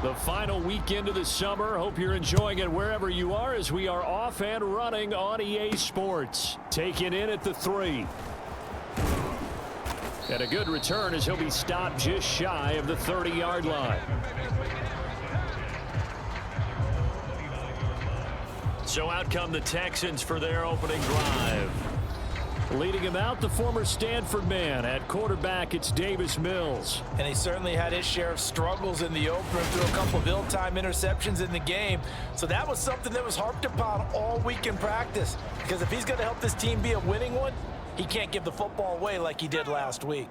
The final weekend of the summer. Hope you're enjoying it wherever you are as we are off and running on EA Sports. Taken in at the 3. And a good return as he'll be stopped just shy of the 30-yard line. So out come the Texans for their opening drive. Leading him out, the former Stanford man. At quarterback, it's Davis Mills. And he certainly had his share of struggles in the opener, threw a couple of ill-timed interceptions in the game. So that was something that was harped upon all week in practice. Because if he's going to help this team be a winning one, he can't give the football away like he did last week.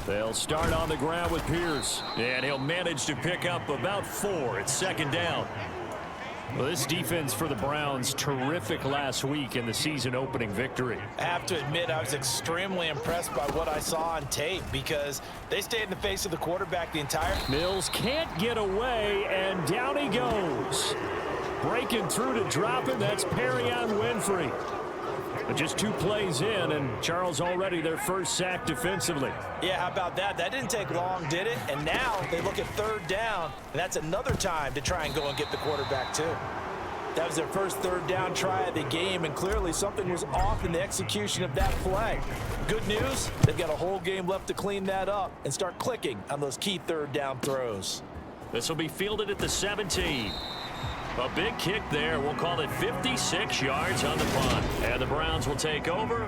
They'll start on the ground with Pierce. And he'll manage to pick up about 4. It's second down. Well, this defense for the Browns, terrific last week in the season-opening victory. I have to admit, I was extremely impressed by what I saw on tape because they stayed in the face of the quarterback the entire... Mills can't get away, and down he goes. Breaking through to drop him, that's Perrion Winfrey. But just 2 plays in, and Charles already their first sack defensively. Yeah, how about that? That didn't take long, did it? And now they look at third down, and that's another time to try and go and get the quarterback, too. That was their first third down try of the game, and clearly something was off in the execution of that play. Good news, they've got a whole game left to clean that up and start clicking on those key third down throws. This will be fielded at the 17. A big kick there. We'll call it 56 yards on the punt. And the Browns will take over.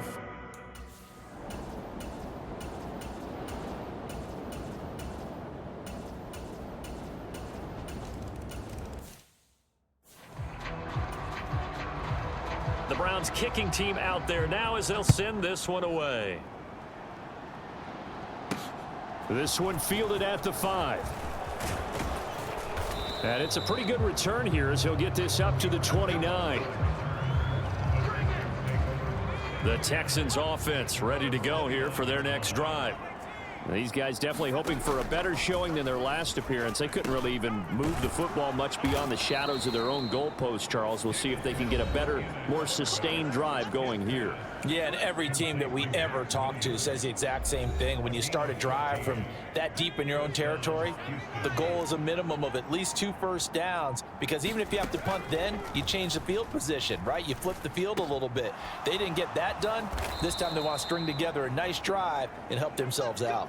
The Browns kicking team out there now as they'll send this one away. This one fielded at the 5. And it's a pretty good return here as he'll get this up to the 29. The Texans offense ready to go here for their next drive. These guys definitely hoping for a better showing than their last appearance. They couldn't really even move the football much beyond the shadows of their own goalpost, Charles. We'll see if they can get a better, more sustained drive going here. Yeah, and every team that we ever talk to says the exact same thing. When you start a drive from that deep in your own territory, the goal is a minimum of at least 2 first downs, because even if you have to punt then, you change the field position, right? You flip the field a little bit. They didn't get that done. This time they want to string together a nice drive and help themselves out.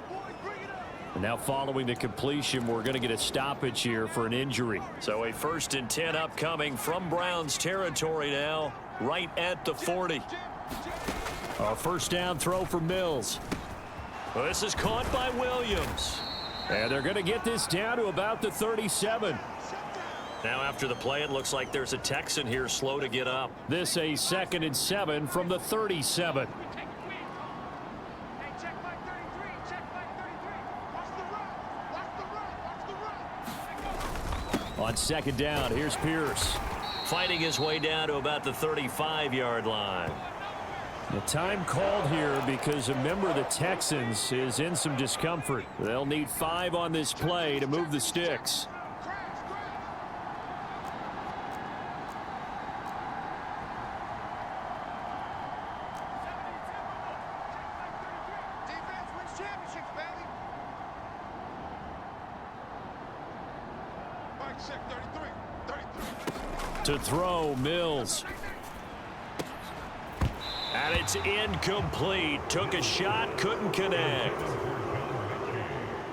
And now following the completion, we're going to get a stoppage here for an injury. So a 1st and 10 upcoming from Browns territory now, right at the 40. A first down throw for Mills. Well, this is caught by Williams. And they're going to get this down to about the 37. Now after the play, it looks like there's a Texan here slow to get up. This a 2nd and 7 from the 37. On second down, here's Pierce. Fighting his way down to about the 35-yard line. The time called here because a member of the Texans is in some discomfort. They'll need 5 on this play to move the sticks. To throw, Mills. And it's incomplete. Took a shot, couldn't connect.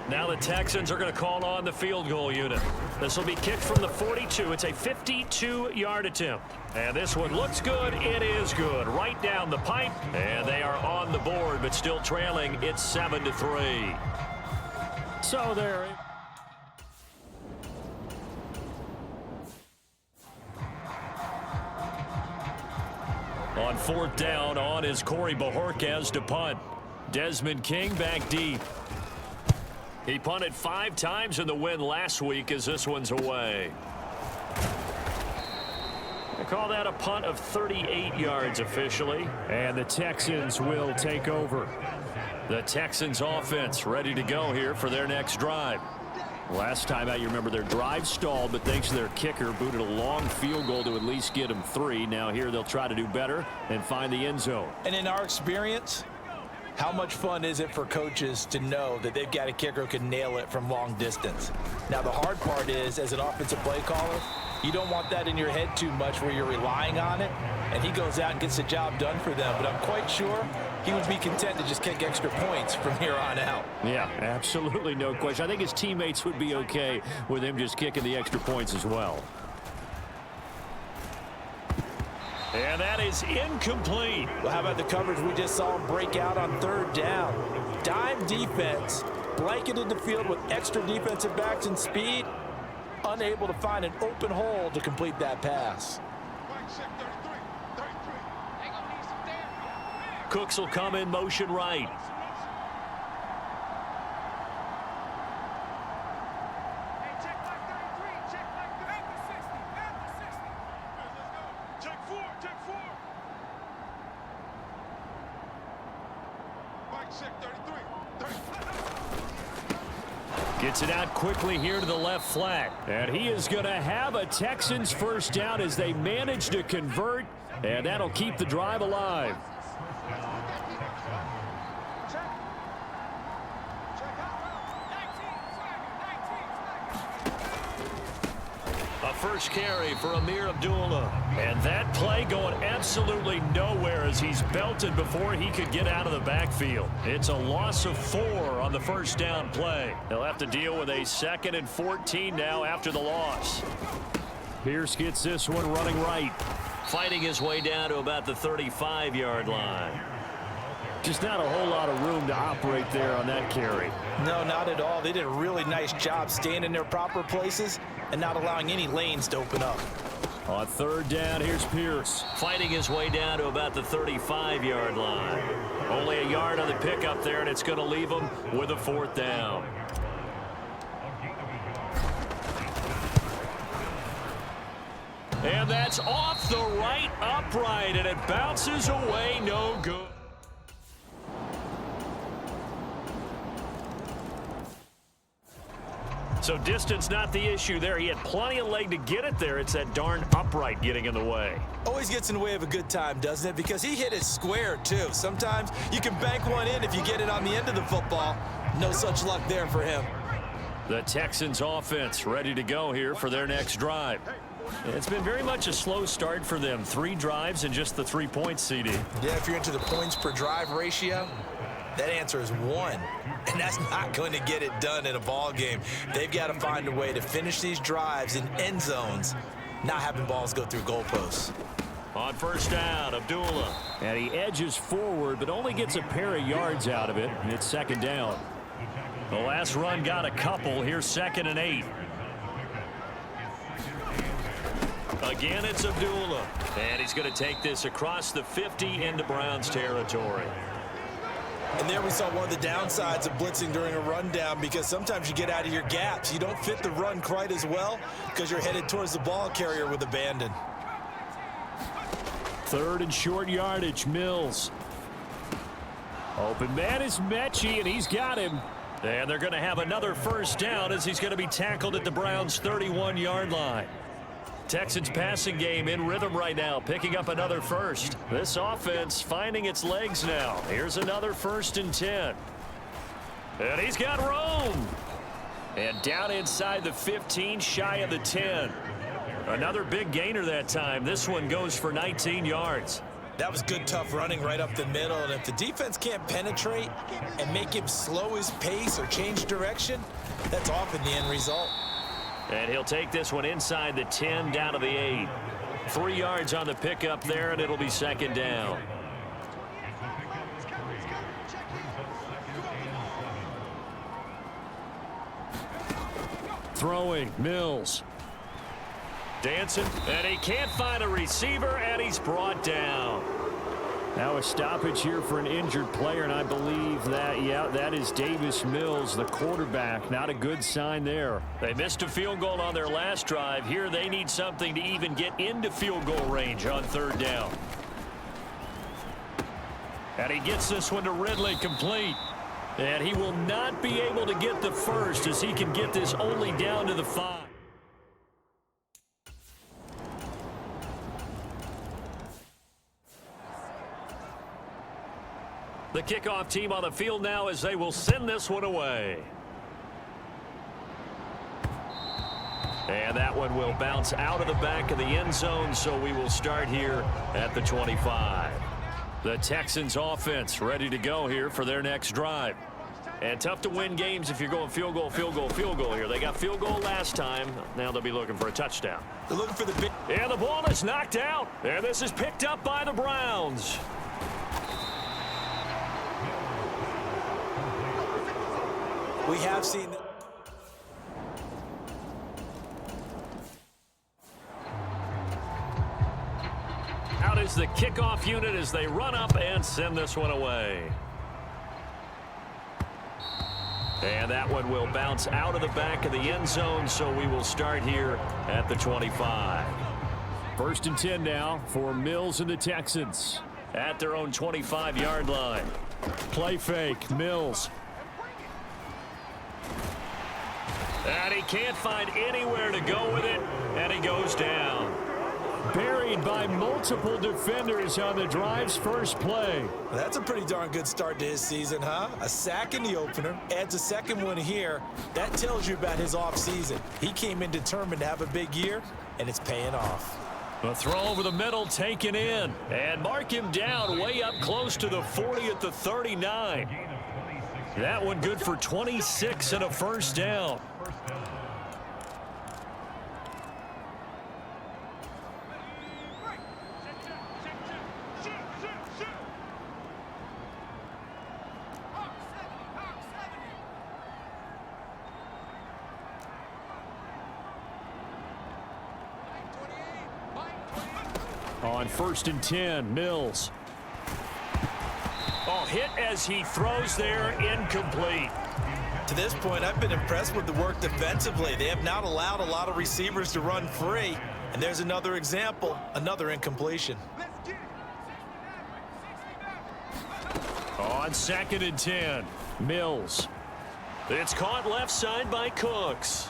Now the Texans are going to call on the field goal unit. This will be kicked from the 42. It's a 52-yard attempt. And this one looks good. It is good. Right down the pipe. And they are on the board, but still trailing. It's 7-3. So there. On 4th down, on is Corey Bojorquez to punt. Desmond King back deep. He punted 5 times in the win last week as this one's away. They call that a punt of 38 yards officially. And the Texans will take over. The Texans offense ready to go here for their next drive. Last time out, you remember their drive stalled, but thanks to their kicker, booted a long field goal to at least get them 3. Now here they'll try to do better and find the end zone. And in our experience, How much fun is it for coaches to know that they've got a kicker who can nail it from long distance? Now, the hard part is, as an offensive play caller, you don't want that in your head too much where you're relying on it, and he goes out and gets the job done for them. But I'm quite sure he would be content to just kick extra points from here on out. Yeah, absolutely no question. I think his teammates would be okay with him just kicking the extra points as well. And that is incomplete. Well, how about the coverage we just saw him break out on third down? Dime defense, blanketed the field with extra defensive backs and speed, unable to find an open hole to complete that pass. Cooks will come in motion right. Gets it out quickly here to the left flat. And he is going to have a Texans first down as they manage to convert. And that'll keep the drive alive. A first carry for Amir Abdullah. And that play going absolutely nowhere as he's belted before he could get out of the backfield. It's a loss of 4 on the first down play. They'll have to deal with a 2nd and 14 now after the loss. Pierce gets this one running right. Fighting his way down to about the 35-yard line. Just not a whole lot of room to operate there on that carry. No, not at all. They did a really nice job staying in their proper places and not allowing any lanes to open up. On third down, here's Pierce. Fighting his way down to about the 35-yard line. Only a yard on the pickup there, and it's going to leave him with a 4th down. And that's off the right upright, and it bounces away, no good. So distance not the issue there. He had plenty of leg to get it there. It's that darn upright getting in the way. Always gets in the way of a good time, doesn't it? Because he hit it square, too. Sometimes you can bank one in if you get it on the end of the football. No such luck there for him. The Texans offense ready to go here for their next drive. It's been very much a slow start for them. 3 drives and just the 3 points, CD. Yeah, if you're into the points per drive ratio, that answer is 1. And that's not going to get it done in a ball game. They've got to find a way to finish these drives in end zones, not having balls go through goalposts. On first down, Abdullah. And he edges forward, but only gets a pair of yards out of it. And it's 2nd down. The last run got a couple. Here's 2nd and 8. Again, it's Abdullah. And he's going to take this across the 50 into Browns territory. And there we saw one of the downsides of blitzing during a rundown, because sometimes you get out of your gaps. You don't fit the run quite as well because you're headed towards the ball carrier with abandon. 3rd and short yardage, Mills. Open man is Mechie, and he's got him. And they're going to have another first down as he's going to be tackled at the Browns' 31-yard line. Texans passing game in rhythm right now, picking up another first. This offense finding its legs now. Here's another 1st and 10. And he's got room. And down inside the 15, shy of the 10. Another big gainer that time. This one goes for 19 yards. That was good, tough running right up the middle. And if the defense can't penetrate and make him slow his pace or change direction, that's often the end result. And he'll take this one inside the 10 down to the 8. 3 yards on the pickup there, and it'll be 2nd down. Throwing, Mills. Dancing, and he can't find a receiver, and he's brought down. Now a stoppage here for an injured player, and I believe that, yeah, that is Davis Mills, the quarterback. Not a good sign there. They missed a field goal on their last drive. Here they need something to even get into field goal range on 3rd down. And he gets this one to Ridley, complete. And he will not be able to get the first as he can get this only down to the 5. The kickoff team on the field now as they will send this one away. And that one will bounce out of the back of the end zone, so we will start here at the 25. The Texans offense ready to go here for their next drive. And tough to win games if you're going field goal, field goal, field goal here. They got field goal last time. Now they'll be looking for a touchdown. They're looking for the big. And the ball is knocked out. And this is picked up by the Browns. We have seen. Out is the kickoff unit as they run up and send this one away. And that one will bounce out of the back of the end zone, so we will start here at the 25. 1st and 10 now for Mills and the Texans at their own 25-yard line. Play fake, Mills. And he can't find anywhere to go with it, and he goes down. Buried by multiple defenders on the drive's first play. That's a pretty darn good start to his season, huh? A sack in the opener, adds a second one here. That tells you about his offseason. He came in determined to have a big year, and it's paying off. The throw over the middle taken in. And mark him down way up close to the 40 at the 39. That one good for 26 and a first down. On 1st and 10, Mills. Oh, hit as he throws there, incomplete. To this point, I've been impressed with the work defensively. They have not allowed a lot of receivers to run free. And there's another example, another incompletion. On 2nd and 10, Mills. It's caught left side by Cooks.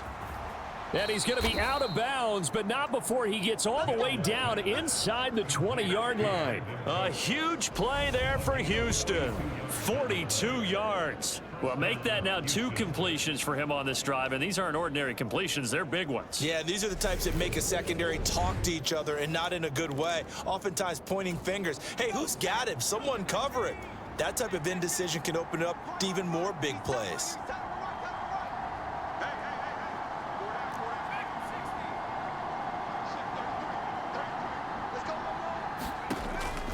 And he's going to be out of bounds, but not before he gets all the way down inside the 20-yard line. A huge play there for Houston. 42 yards. Well, make that now 2 completions for him on this drive, and these aren't ordinary completions. They're big ones. Yeah, these are the types that make a secondary talk to each other and not in a good way. Oftentimes pointing fingers. Hey, who's got him? Someone cover it. That type of indecision can open up to even more big plays.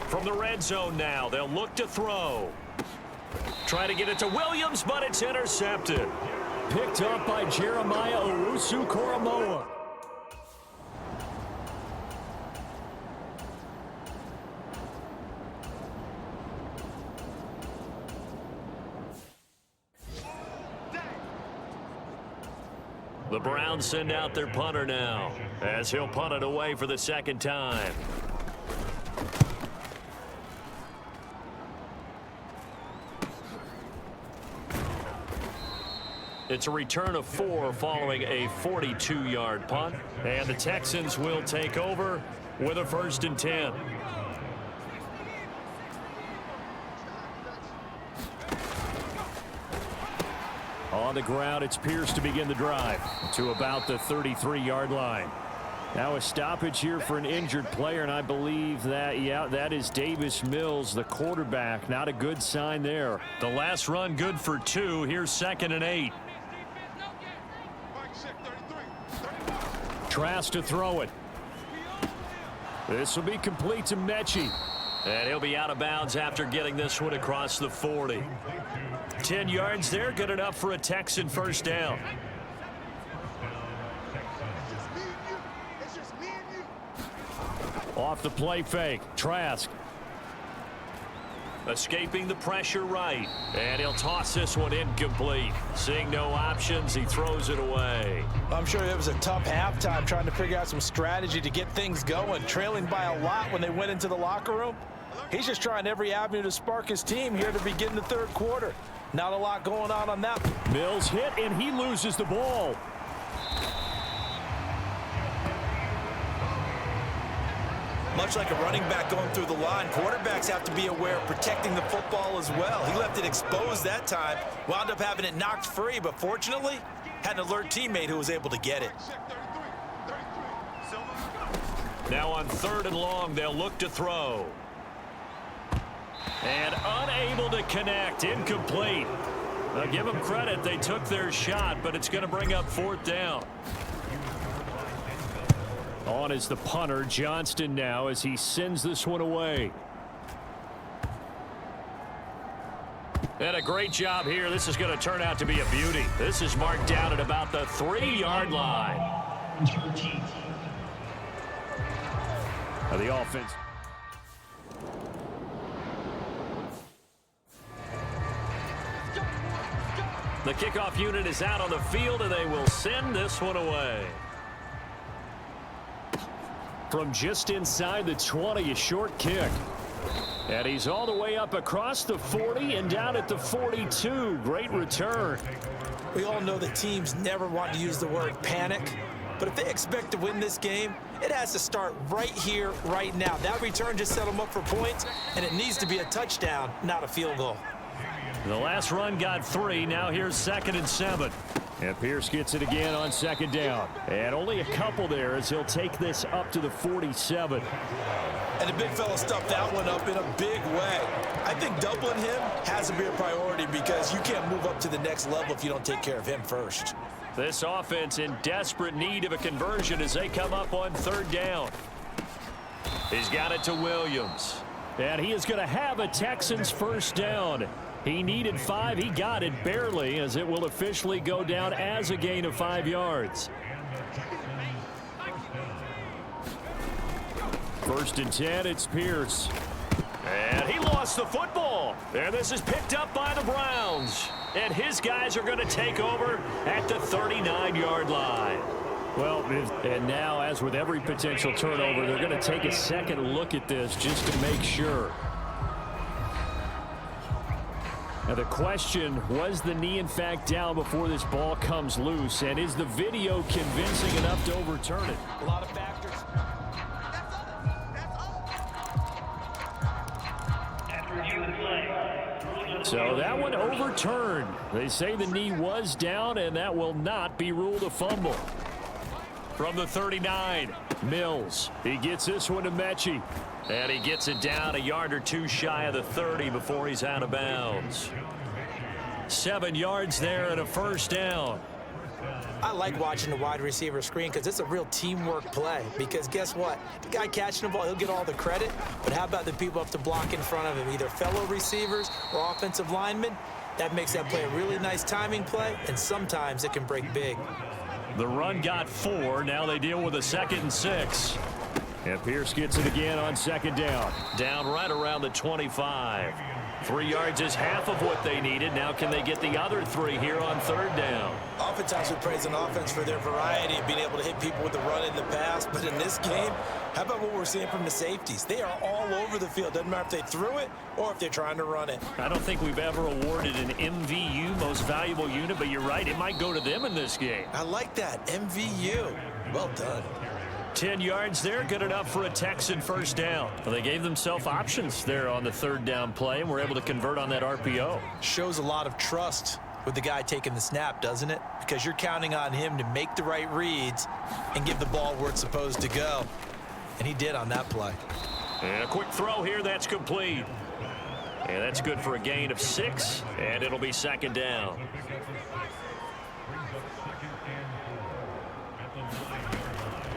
From the red zone now, they'll look to throw. Try to get it to Williams, but it's intercepted. Picked up by Jeremiah Owusu-Koramoah. The Browns send out their punter now, as he'll punt it away for the 2nd time. It's a return of 4 following a 42-yard punt. And the Texans will take over with a 1st and 10. On the ground, it's Pierce to begin the drive to about the 33-yard line. Now a stoppage here for an injured player, and I believe that, yeah, that is Davis Mills, the quarterback. Not a good sign there. The last run good for 2. Here's 2nd and 8. Trask to throw it. This will be complete to Mechie. And he'll be out of bounds after getting this one across the 40. 10 yards there, good enough for a Texan first down. Off the play fake, Trask. Escaping the pressure right. And he'll toss this one incomplete. Seeing no options, he throws it away. I'm sure it was a tough halftime trying to figure out some strategy to get things going. Trailing by a lot when they went into the locker room. He's just trying every avenue to spark his team here to begin the 3rd quarter. Not a lot going on that. Mills hit, and he loses the ball. Much like a running back going through the line, quarterbacks have to be aware of protecting the football as well. He left it exposed that time, wound up having it knocked free, but fortunately, had an alert teammate who was able to get it. Now on 3rd and long, they'll look to throw. And unable to connect, incomplete. Now give them credit, they took their shot, but it's going to bring up 4th down. On is the punter, Johnston, now as he sends this one away. And a great job here. This is going to turn out to be a beauty. This is marked down at about the 3-yard line. Now the offense. The kickoff unit is out on the field, and they will send this one away. From just inside the 20, a short kick. And he's all the way up across the 40 and down at the 42. Great return. We all know that teams never want to use the word panic, but if they expect to win this game, it has to start right here, right now. That return just set them up for points, and it needs to be a touchdown, not a field goal. The last run got 3. Now here's 2nd and 7. And Pierce gets it again on 2nd down. And only a couple there as he'll take this up to the 47. And the big fella stuffed that one up in a big way. I think doubling him has to be a priority because you can't move up to the next level if you don't take care of him first. This offense in desperate need of a conversion as they come up on 3rd down. He's got it to Williams. And he is going to have a Texans 1st down. He needed 5. He got it barely as it will officially go down as a gain of 5 yards. 1st and 10, it's Pierce. And he lost the football. And this is picked up by the Browns. And his guys are going to take over at the 39-yard line. Well, and now, as with every potential turnover, they're going to take a second look at this just to make sure. Now the question, was the knee in fact down before this ball comes loose? And is the video convincing enough to overturn it? A lot of factors. So that one overturned. They say the knee was down, and that will not be ruled a fumble. From the 39, Mills. He gets this one to Mechie. And he gets it down a yard or 2 shy of the 30 before he's out of bounds. 7 yards there and a 1st down. I like watching the wide receiver screen because it's a real teamwork play. Because guess what? The guy catching the ball, he'll get all the credit. But how about the people up to block in front of him, either fellow receivers or offensive linemen? That makes that play a really nice timing play, and sometimes it can break big. The run got 4. Now they deal with a 2nd and 6. And Pierce gets it again on 2nd down. Down right around the 25. 3 yards is half of what they needed. Now can they get the other 3 here on 3rd down? Oftentimes we praise an offense for their variety of being able to hit people with the run in the pass. But in this game, how about what we're seeing from the safeties? They are all over the field. Doesn't matter if they threw it or if they're trying to run it. I don't think we've ever awarded an MVU, most valuable unit, but you're right. It might go to them in this game. I like that. MVU. Well done. 10 yards there, good enough for a Texan 1st down. Well, they gave themselves options there on the 3rd down play and were able to convert on that RPO. Shows a lot of trust with the guy taking the snap, doesn't it? Because you're counting on him to make the right reads and give the ball where it's supposed to go. And he did on that play. And a quick throw here, that's complete. And that's good for a gain of 6, and it'll be 2nd down.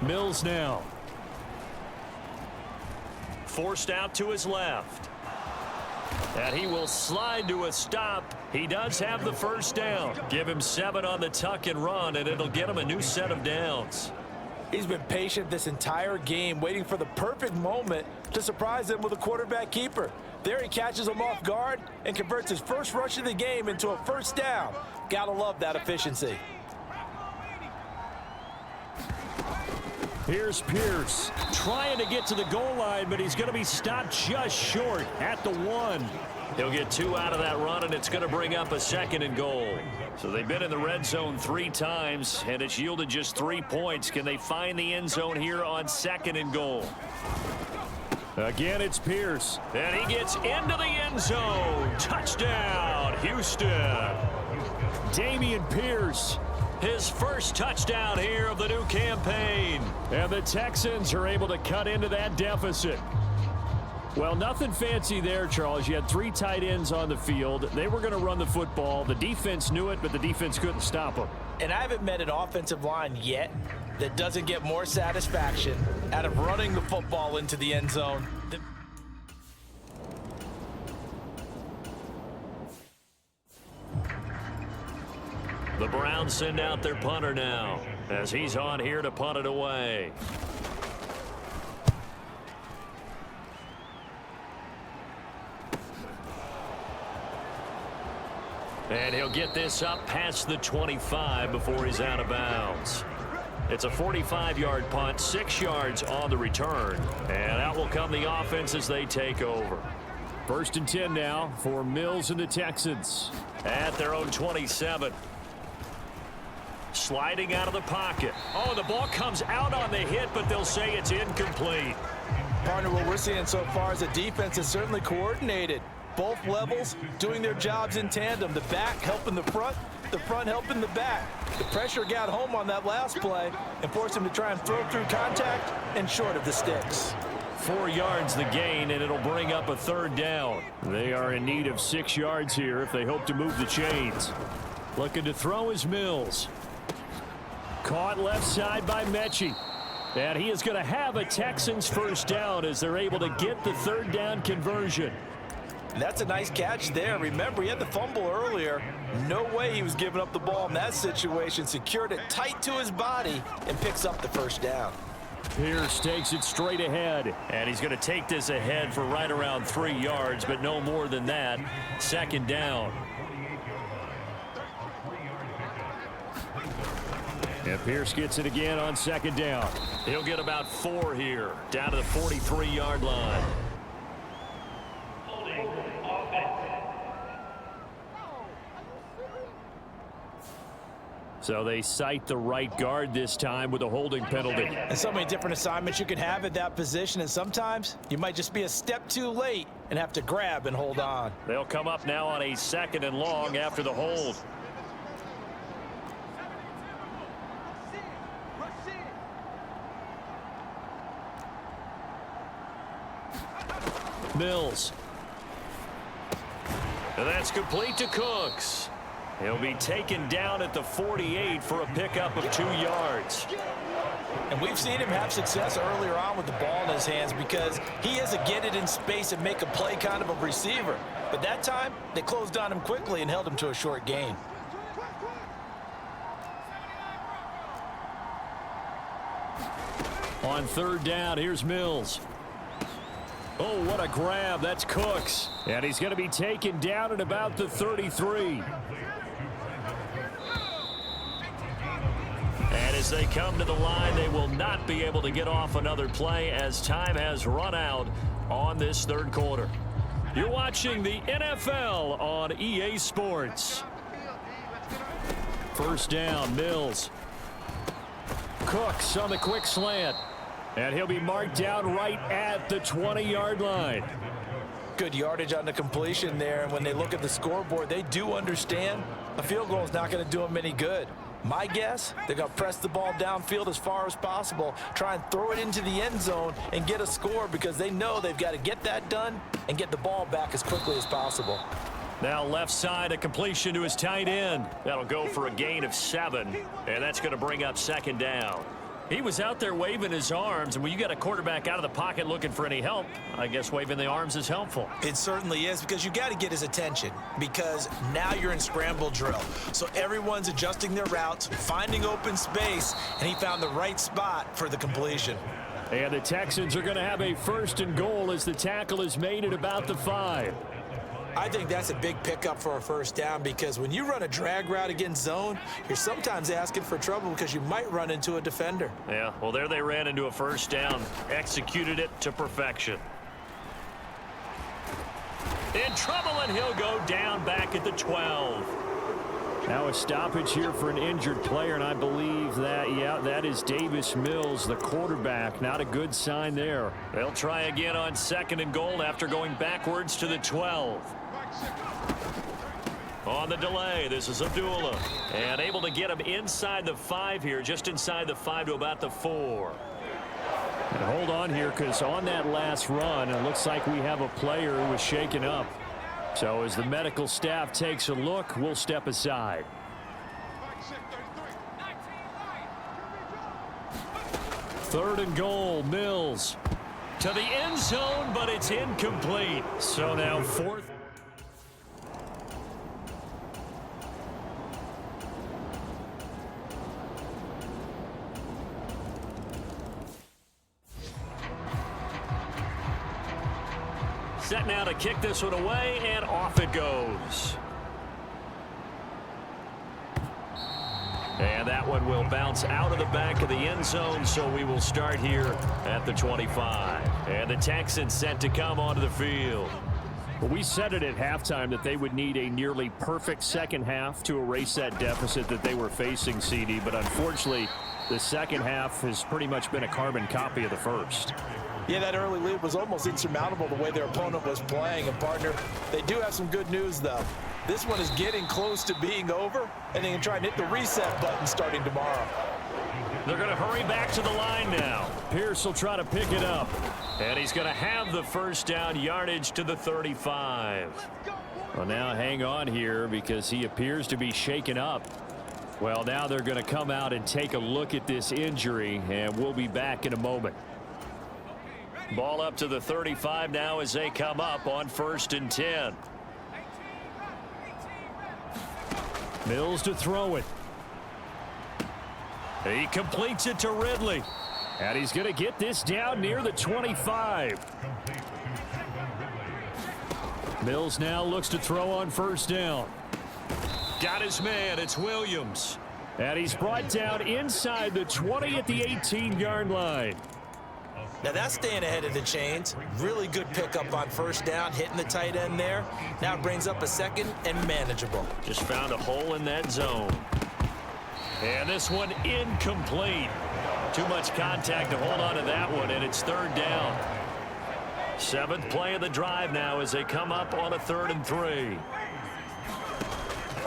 Mills now. Forced out to his left. And he will slide to a stop. He does have the 1st down. Give him 7 on the tuck and run, and it'll get him a new set of downs. He's been patient this entire game, waiting for the perfect moment to surprise him with a quarterback keeper. There he catches him off guard and converts his first rush of the game into a 1st down. Gotta love that efficiency. Here's Pierce trying to get to the goal line, but he's going to be stopped just short at the 1. He'll get 2 out of that run, and it's going to bring up a 2nd and goal. So they've been in the red zone 3 times, and it's yielded just 3 points. Can they find the end zone here on 2nd and goal? Again, it's Pierce. And he gets into the end zone. Touchdown, Houston. Dameon Pierce, his first touchdown here of the new campaign. And the Texans are able to cut into that deficit. Well, nothing fancy there, Charles. You had 3 tight ends on the field. They were going to run the football. The defense knew it, but the defense couldn't stop them. And I haven't met an offensive line yet that doesn't get more satisfaction out of running the football into the end zone. The Browns send out their punter now as he's on here to punt it away. And he'll get this up past the 25 before he's out of bounds. It's a 45-yard punt, 6 yards on the return. And out will come the offense as they take over. 1st and 10 now for Mills and the Texans at their own 27. Sliding out of the pocket. Oh, the ball comes out on the hit, but they'll say it's incomplete. Partner, what we're seeing so far is the defense is certainly coordinated. Both levels doing their jobs in tandem. The back helping the front helping the back. The pressure got home on that last play and forced him to try and throw through contact and short of the sticks. 4 yards the gain, and it'll bring up a 3rd down. They are in need of 6 yards here if they hope to move the chains. Looking to throw is Mills. Caught left side by Mechie. And he is going to have a Texans 1st down as they're able to get the 3rd down conversion. That's a nice catch there. Remember, he had the fumble earlier. No way he was giving up the ball in that situation. Secured it tight to his body and picks up the 1st down. Pierce takes it straight ahead. And he's going to take this ahead for right around 3 yards, but no more than that. 2nd down. And Pierce gets it again on 2nd down. He'll get about 4 here, down to the 43-yard line. So they cite the right guard this time with a holding penalty. And so many different assignments you can have at that position, and sometimes you might just be a step too late and have to grab and hold on. They'll come up now on a 2nd and long after the hold. Mills. And that's complete to Cooks. He'll be taken down at the 48 for a pickup of 2 yards. And we've seen him have success earlier on with the ball in his hands because he is a get it in space and make a play kind of a receiver. But that time, they closed on him quickly and held him to a short gain. On 3rd down, here's Mills. Oh, what a grab. That's Cooks. And he's going to be taken down at about the 33. And as they come to the line, they will not be able to get off another play as time has run out on this 3rd quarter. You're watching the NFL on EA Sports. 1st down, Mills. Cooks on the quick slant. And he'll be marked down right at the 20-yard line. Good yardage on the completion there. And when they look at the scoreboard, they do understand a field goal is not going to do them any good. My guess, they're going to press the ball downfield as far as possible, try and throw it into the end zone and get a score because they know they've got to get that done and get the ball back as quickly as possible. Now left side, a completion to his tight end. That'll go for a gain of 7, and that's going to bring up 2nd down. He was out there waving his arms, and when you got a quarterback out of the pocket looking for any help, I guess waving the arms is helpful. It certainly is because you got to get his attention because now you're in scramble drill. So everyone's adjusting their routes, finding open space, and he found the right spot for the completion. And the Texans are going to have a 1st and goal as the tackle is made at about the 5. I think that's a big pickup for a 1st down because when you run a drag route against zone, you're sometimes asking for trouble because you might run into a defender. Yeah, well, there they ran into a 1st down, executed it to perfection. In trouble, and he'll go down back at the 12. Now a stoppage here for an injured player, and I believe that, yeah, that is Davis Mills, the quarterback. Not a good sign there. They'll try again on 2nd and goal after going backwards to the 12. On the delay, this is Abdullah. And able to get him inside the 5 here, just inside the 5 to about the 4. And hold on here, because on that last run, it looks like we have a player who was shaken up. So as the medical staff takes a look, we'll step aside. Third and goal, Mills. To the end zone, but it's incomplete. So now 4th. Set now to kick this one away, and off it goes. And that one will bounce out of the back of the end zone, so we will start here at the 25. And the Texans set to come onto the field. Well, we said it at halftime that they would need a nearly perfect second half to erase that deficit that they were facing, CD. But unfortunately, the second half has pretty much been a carbon copy of the first. Yeah, that early lead was almost insurmountable the way their opponent was playing. And, partner, they do have some good news, though. This one is getting close to being over, and they can try and hit the reset button starting tomorrow. They're going to hurry back to the line now. Pierce will try to pick it up. And he's going to have the first down, yardage to the 35. Well, now hang on here because he appears to be shaken up. Well, now they're going to come out and take a look at this injury, and we'll be back in a moment. Ball up to the 35 now as they come up on 1st and 10. Mills to throw it. He completes it to Ridley. And he's going to get this down near the 25. Mills now looks to throw on 1st down. Got his man. It's Williams. And he's brought down inside the 20 at the 18-yard line. Now that's staying ahead of the chains. Really good pickup on 1st down, hitting the tight end there. Now it brings up a 2nd and manageable. Just found a hole in that zone. And this one incomplete. Too much contact to hold on to that one, and it's 3rd down. 7th play of the drive now as they come up on a 3rd and 3.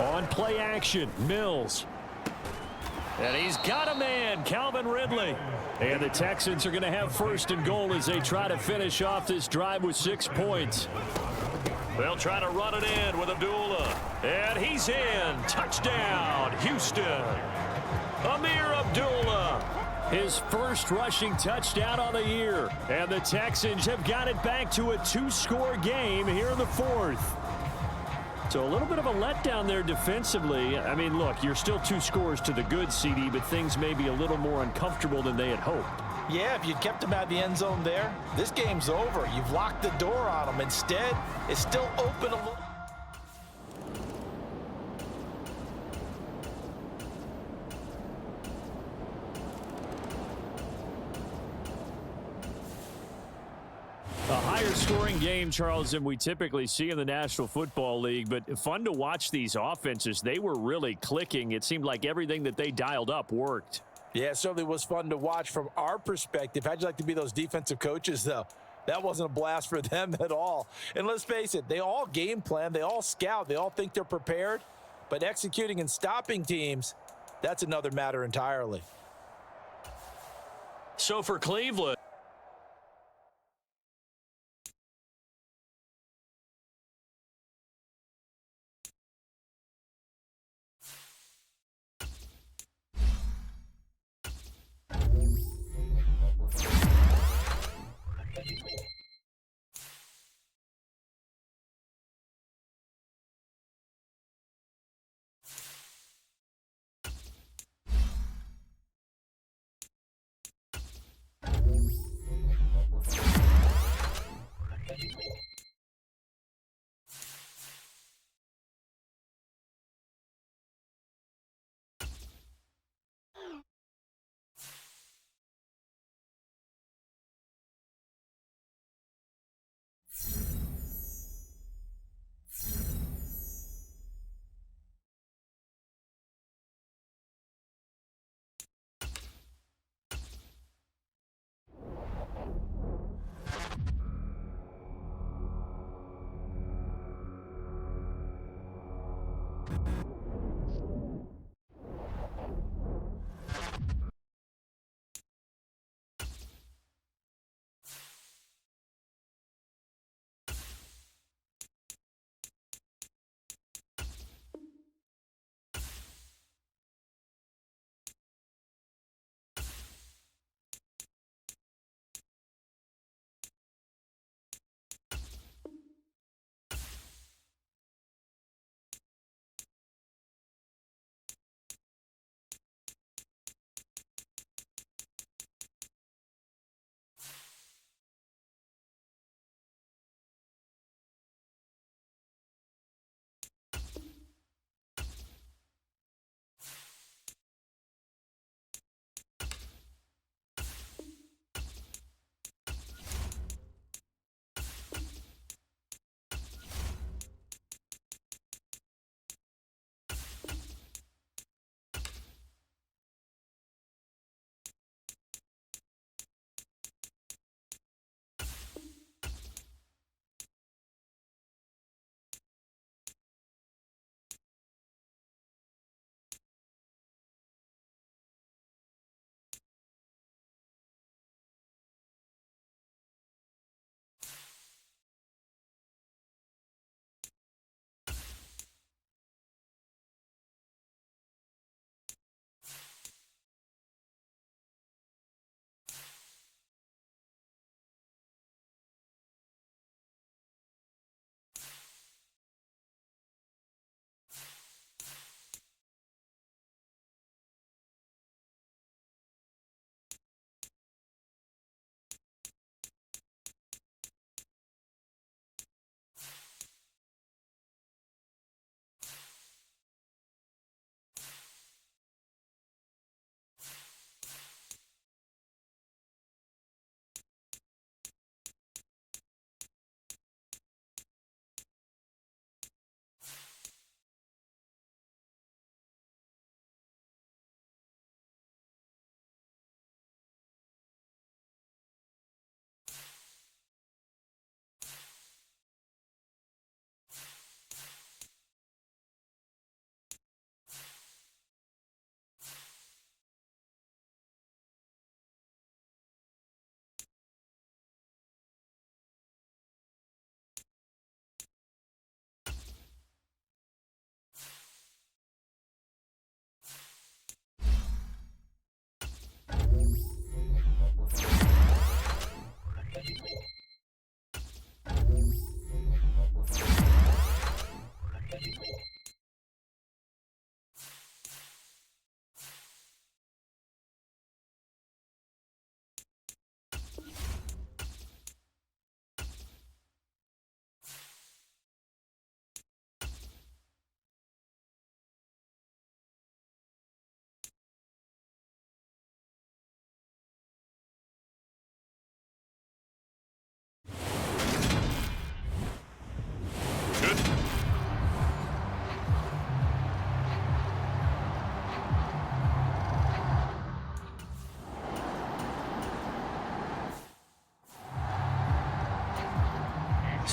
On play action, Mills. And he's got a man, Calvin Ridley. And the Texans are going to have 1st and goal as they try to finish off this drive with 6 points. They'll try to run it in with Abdullah. And he's in. Touchdown, Houston. Amir Abdullah. His first rushing touchdown on the year. And the Texans have got it back to a 2-score game here in the 4th. So a little bit of a letdown there defensively. I mean, look, you're still 2 scores to the good, CD, but things may be a little more uncomfortable than they had hoped. Yeah, if you'd kept them out of the end zone there, this game's over. You've locked the door on them. Instead, it's still open a little. A higher scoring game, Charles, than we typically see in the National Football League, but fun to watch these offenses. They were really clicking. It seemed like everything that they dialed up worked. Yeah, it certainly was fun to watch from our perspective. How'd you like to be those defensive coaches, though? That wasn't a blast for them at all. And let's face it, they all game plan, they all scout, they all think they're prepared, but executing and stopping teams, that's another matter entirely. So for Cleveland,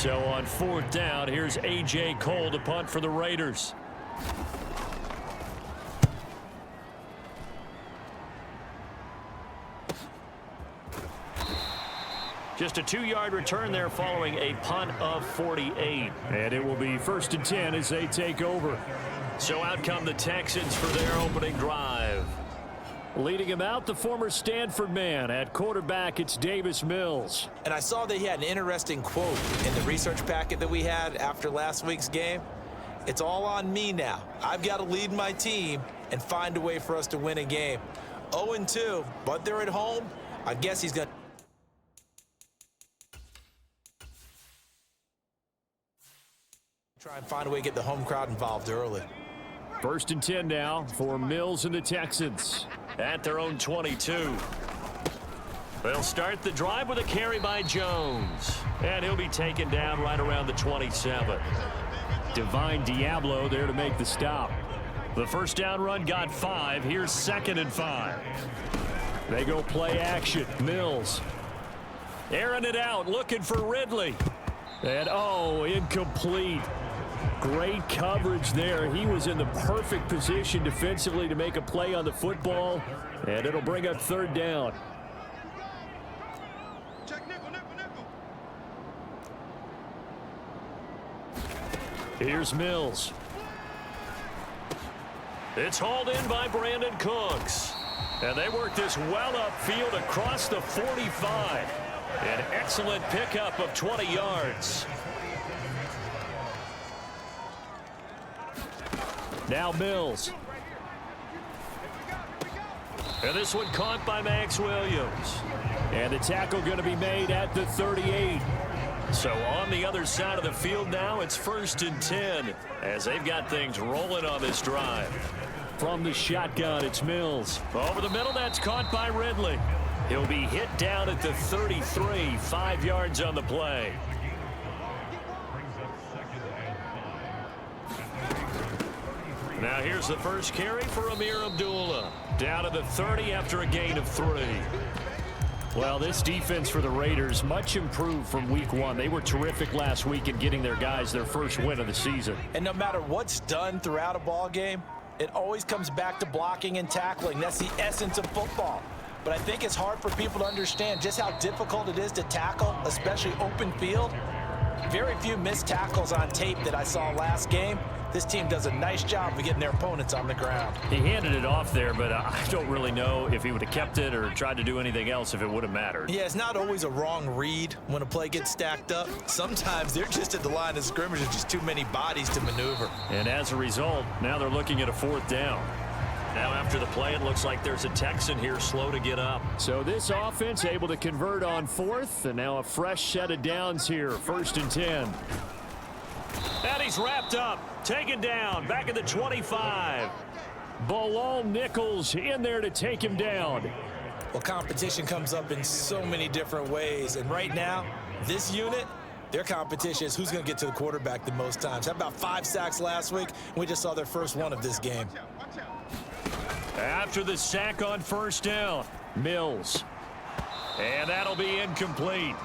So on 4th down, here's A.J. Cole to punt for the Raiders. Just a 2-yard return there following a punt of 48. And it will be 1st and 10 as they take over. So out come the Texans for their opening drive. Leading him out, the former Stanford man. At quarterback, it's Davis Mills. And I saw that he had an interesting quote in the research packet that we had after last week's game. It's all on me now. I've got to lead my team and find a way for us to win a game. 0-2, but they're at home. I guess he's going to try and find a way to get the home crowd involved early. 1st and 10 now for Mills and the Texans. At their own 22. They'll start the drive with a carry by Jones. And he'll be taken down right around the 27. Divine Diablo there to make the stop. The first down run got 5. Here's 2nd and 5. They go play action. Mills. Airing it out, looking for Ridley. And incomplete. Great coverage there. He was in the perfect position defensively to make a play on the football, and it'll bring up 3rd down. Here's Mills. It's hauled in by Brandin Cooks. And they work this well upfield across the 45. An excellent pickup of 20 yards. Now Mills. And this one caught by Max Williams. And the tackle going to be made at the 38. So on the other side of the field now, it's 1st and 10 as they've got things rolling on this drive. From the shotgun, it's Mills. Over the middle, that's caught by Ridley. He'll be hit down at the 33, 5 yards on the play. Now here's the first carry for Amir Abdullah. Down to the 30 after a gain of 3. Well, this defense for the Raiders, much improved from week 1. They were terrific last week in getting their guys their first win of the season. And no matter what's done throughout a ball game, it always comes back to blocking and tackling. That's the essence of football. But I think it's hard for people to understand just how difficult it is to tackle, especially open field. Very few missed tackles on tape that I saw last game. This team does a nice job of getting their opponents on the ground. He handed it off there, but I don't really know if he would have kept it or tried to do anything else if it would have mattered. Yeah, it's not always a wrong read when a play gets stacked up. Sometimes they're just at the line of scrimmage. There's just too many bodies to maneuver. And as a result, now they're looking at a 4th down. Now after the play, it looks like there's a Texan here slow to get up. So this offense able to convert on 4th, and now a fresh set of downs here, 1st and 10. And he's wrapped up, taken down, back at the 25. Bilal Nichols in there to take him down. Well, competition comes up in so many different ways, and right now, this unit, their competition is who's going to get to the quarterback the most times. How about 5 sacks last week? We just saw their first one of this game. After the sack on 1st down, Mills. And that'll be incomplete.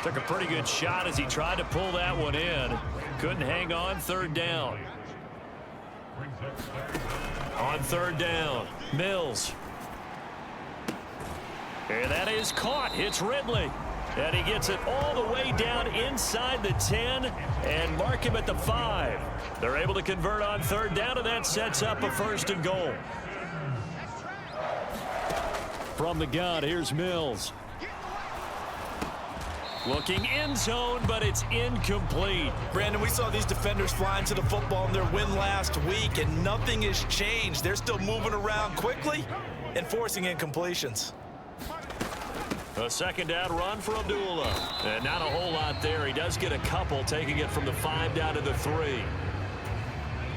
Took a pretty good shot as he tried to pull that one in. Couldn't hang on, 3rd down. On 3rd down, Mills. And that is caught. It's Ridley. And he gets it all the way down inside the 10 and mark him at the 5. They're able to convert on 3rd down, and that sets up a 1st and goal. From the gun, here's Mills. Looking in zone, but it's incomplete. Brandon, we saw these defenders flying to the football in their win last week, and nothing has changed. They're still moving around quickly and forcing incompletions. A 2nd down run for Abdullah. And not a whole lot there. He does get a couple, taking it from the 5 down to the 3.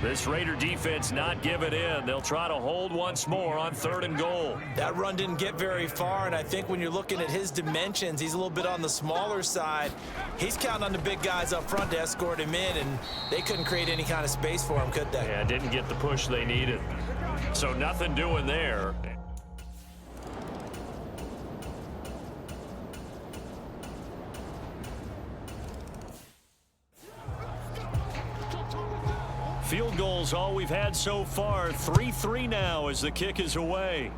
This Raider defense not giving in. They'll try to hold once more on 3rd and goal. That run didn't get very far, and I think when you're looking at his dimensions, he's a little bit on the smaller side. He's counting on the big guys up front to escort him in, and they couldn't create any kind of space for him, could they? Yeah, didn't get the push they needed. So nothing doing there. field goal's all we've had so far. 3-3 now as the kick is away.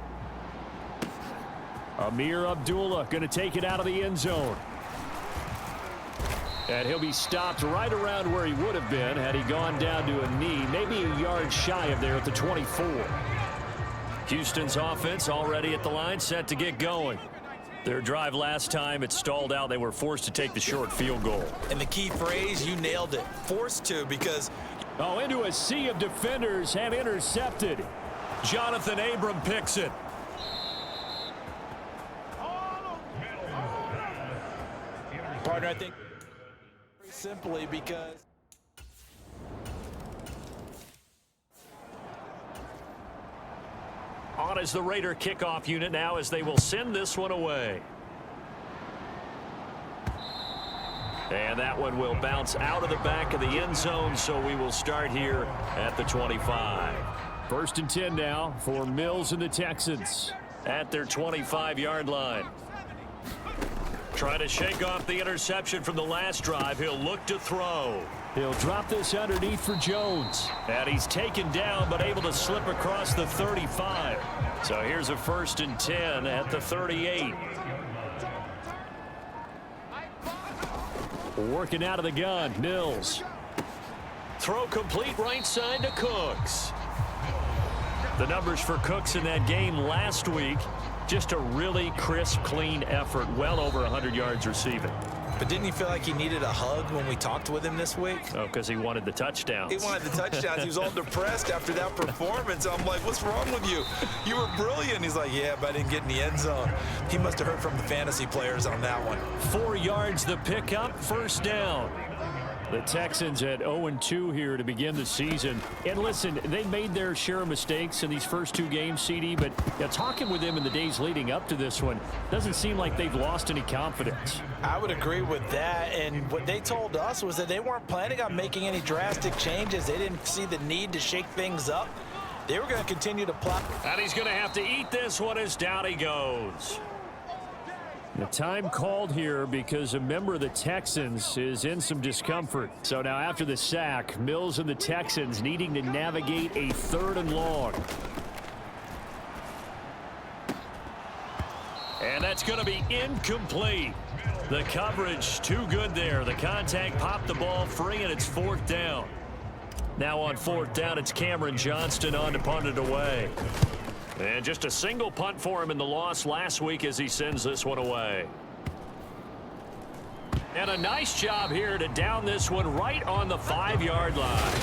Amir Abdullah going to take it out of the end zone. And he'll be stopped right around where he would have been had he gone down to a knee, maybe a yard shy of there at the 24. Houston's offense already at the line, set to get going. Their drive last time, it stalled out. They were forced to take the short field goal. And the key phrase, you nailed it, forced to, because... Oh, into a sea of defenders and intercepted. Jonathan Abram picks it. Partner, I think simply because on is the Raider kickoff unit now as they will send this one away. And that one will bounce out of the back of the end zone, so we will start here at the 25. 1st and 10 now for Mills and the Texans at their 25-yard line. Trying to shake off the interception from the last drive. He'll look to throw. He'll drop this underneath for Jones. And he's taken down but able to slip across the 35. So here's a 1st and 10 at the 38. Working out of the gun, Mills. Throw complete right side to Cooks. The numbers for Cooks in that game last week, just a really crisp, clean effort, well over 100 yards receiving. But didn't he feel like he needed a hug when we talked with him this week? Oh, because he wanted the touchdowns. He wanted the touchdowns. He was all depressed after that performance. I'm like, what's wrong with you? You were brilliant. He's like, yeah, but I didn't get in the end zone. He must have heard from the fantasy players on that one. 4 yards the pickup, 1st down. The Texans at 0-2 here to begin the season. And listen, they made their share of mistakes in these first 2 games, CD, but talking with them in the days leading up to this one, doesn't seem like they've lost any confidence. I would agree with that, and what they told us was that they weren't planning on making any drastic changes. They didn't see the need to shake things up. They were going to continue to plot. And he's going to have to eat this one as down he goes. The time called here because a member of the Texans is in some discomfort. So now after the sack, Mills and the Texans needing to navigate a 3rd and long. And that's going to be incomplete. The coverage too good there. The contact popped the ball free, and it's 4th down. Now on 4th down, it's Cameron Johnston on to punt it away. And just a single punt for him in the loss last week as he sends this one away. And a nice job here to down this one right on the 5-yard line.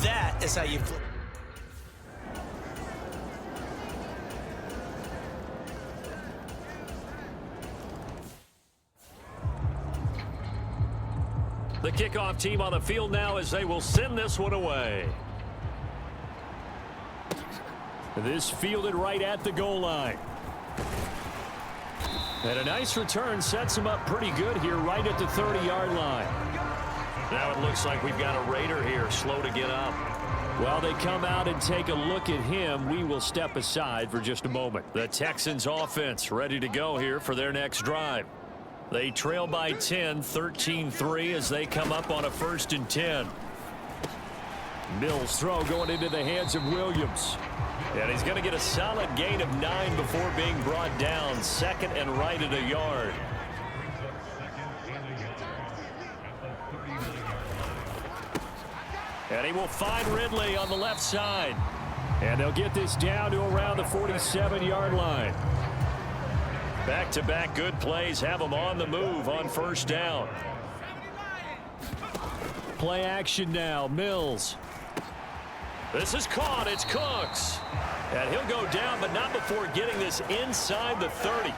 That is how you flip. The kickoff team on the field now as they will send this one away. This fielded right at the goal line. And a nice return sets him up pretty good here right at the 30-yard line. Now it looks like we've got a Raider here slow to get up. While they come out and take a look at him, we will step aside for just a moment. The Texans offense ready to go here for their next drive. They trail by 10, 13-3 as they come up on a 1st and 10. Mills' throw going into the hands of Williams. And he's going to get a solid gain of 9 before being brought down. 2nd and right at a yard. And he will find Ridley on the left side. And they'll get this down to around the 47-yard line. Back-to-back good plays have them on the move on 1st down. Play action now. Mills. This is caught. It's Cooks. And he'll go down, but not before getting this inside the 30.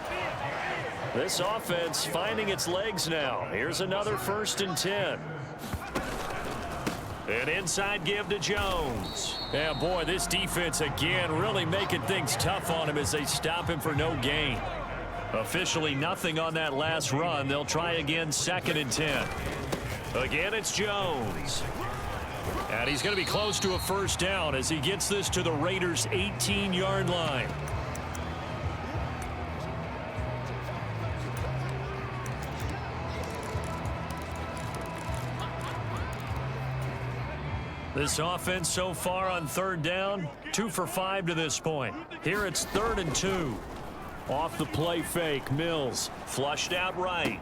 This offense finding its legs now. Here's another 1st and 10. An inside give to Jones. Yeah, boy, this defense again really making things tough on him as they stop him for no gain. Officially nothing on that last run. They'll try again 2nd and 10. Again, it's Jones. And he's going to be close to a 1st down as he gets this to the Raiders' 18-yard line. The This offense so far on third down, 2 for 5 to this point. Here it's 3rd and 2. Off the play fake, Mills flushed out right.